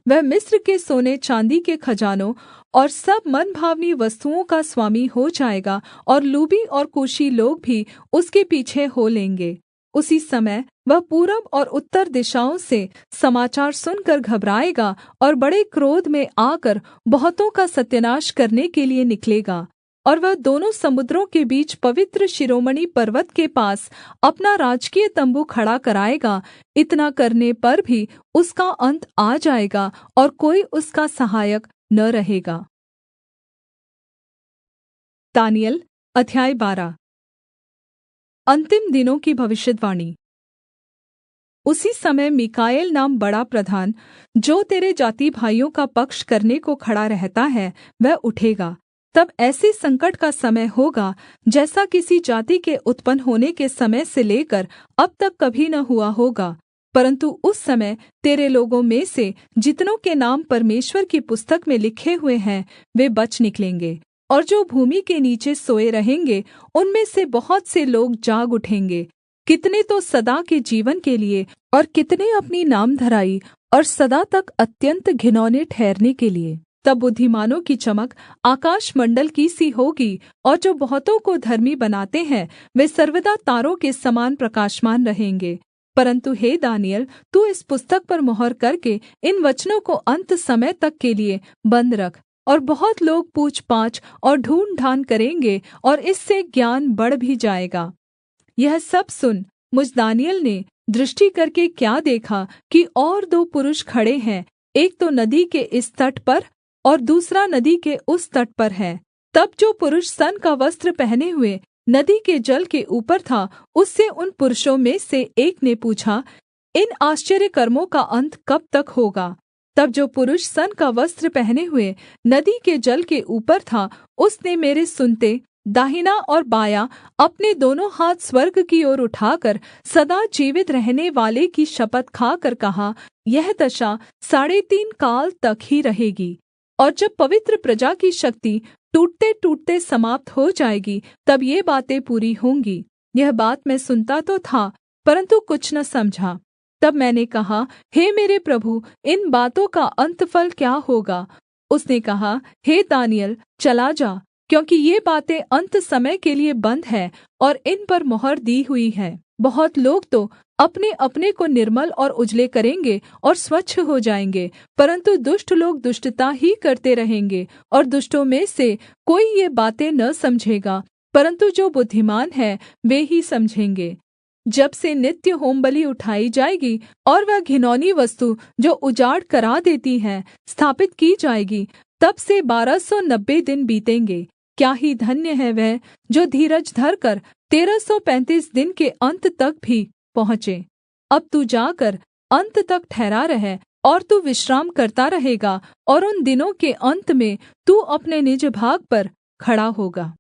वह मिस्र के सोने चाँदी के खजानों और सब मनभावनी वस्तुओं का स्वामी हो जाएगा, और लूबी और कूशी लोग भी उसके पीछे हो लेंगे। उसी समय वह पूरब और उत्तर दिशाओं से समाचार सुनकर घबराएगा, और बड़े क्रोध में आकर बहुतों का सत्यानाश करने के लिए निकलेगा। और वह दोनों समुद्रों के बीच पवित्र शिरोमणि पर्वत के पास अपना राजकीय तम्बू खड़ा कराएगा। इतना करने पर भी उसका अन्त आ जाएगा, और कोई उसका सहायक न रहेगा। दानिय्येल अध्याय 12। अंतिम दिनों की भविष्यद्वाणी। उसी समय मीकाएल नाम बड़ा प्रधान, जो तेरे जाति भाइयों का पक्ष करने को खड़ा रहता है, वह उठेगा। तब ऐसे संकट का समय होगा जैसा किसी जाति के उत्पन्न होने के समय से लेकर अब तक कभी न हुआ होगा। परन्तु उस समय तेरे लोगों में से जितनों के नाम परमेश्वर की पुस्तक में लिखे हुए हैं, वे बच निकलेंगे। और जो भूमि के नीचे सोए रहेंगे, उनमें से बहुत से लोग जाग उठेंगे। कितने तो सदा के जीवन के लिए, और कितने अपनी नामधराई और सदा तक अत्यन्त घिनौने ठहरने के लिए। तब बुद्धिमानों की चमक आकाश मंडल की सी होगी, और जो बहुतों को धर्मी बनाते हैं वे सर्वदा तारों के समान प्रकाशमान रहेंगे। परन्तु हे दानिय्येल, तू इस पुस्तक पर मुहर करके इन वचनों को अन्त समय तक के लिए बन्द रख। और बहुत लोग पूछ-पाछ और ढूँढ़-ढाँढ़ करेंगे, और इससे ज्ञान बढ़ भी जाएगा। यह सब सुन, मुझ दानिय्येल ने दृष्टि करके क्या देखा कि और दो पुरुष खड़े हैं, एक तो नदी के इस तट पर और दूसरा नदी के उस तट पर है। तब जो पुरुष सन का वस्त्र पहने हुए नदी के जल के ऊपर था, उससे उन पुरुषों में से एक ने पूछा, इन आश्चर्य कर्मों का अंत कब तक होगा? तब जो पुरुष सन का वस्त्र पहने हुए नदी के जल के ऊपर था, उसने मेरे सुनते दाहिना और बायाँ अपने दोनों हाथ स्वर्ग की ओर उठाकर सदा जीवित रहने वाले की शपथ खाकर कहा, यह दशा 3.5 काल तक ही रहेगी। और जब पवित्र प्रजा की शक्ति टूटते-टूटते समाप्त हो जाएगी, तब ये बातें पूरी होंगी। यह बात मैं सुनता तो था, परन्तु कुछ न समझा। तब मैंने कहा, हे मेरे प्रभु, इन बातों का अंतफल क्या होगा? उसने कहा, हे दानिय्येल, चला जा, क्योंकि ये बातें अन्त समय के लिए बन्द है और इन पर मुहर दी हुई है। बहुत लोग तो अपने-अपने को निर्मल और उजले करेंगे और स्वच्छ हो जाएंगे, परन्तु दुष्ट लोग दुष्टता ही करते रहेंगे, और दुष्टों में से कोई ये बातें न समझेगा, परन्तु जो बुद्धिमान है वे ही समझेंगे। जब से नित्य होमबलि उठाई जाएगी और वह घिनौनी वस्तु जो उजाड़ करा देती है स्थापित की जाएगी, तब से 1290 दिन बीतेंगे। क्या ही धन्य है वह जो धीरज धरकर 1335 दिन के अन्त तक भी पहुँचे। अब तू जाकर अन्त तक ठहरा रह, और तू विश्राम करता रहेगा, और उन दिनों के अन्त में तू अपने निज भाग पर खड़ा होगा।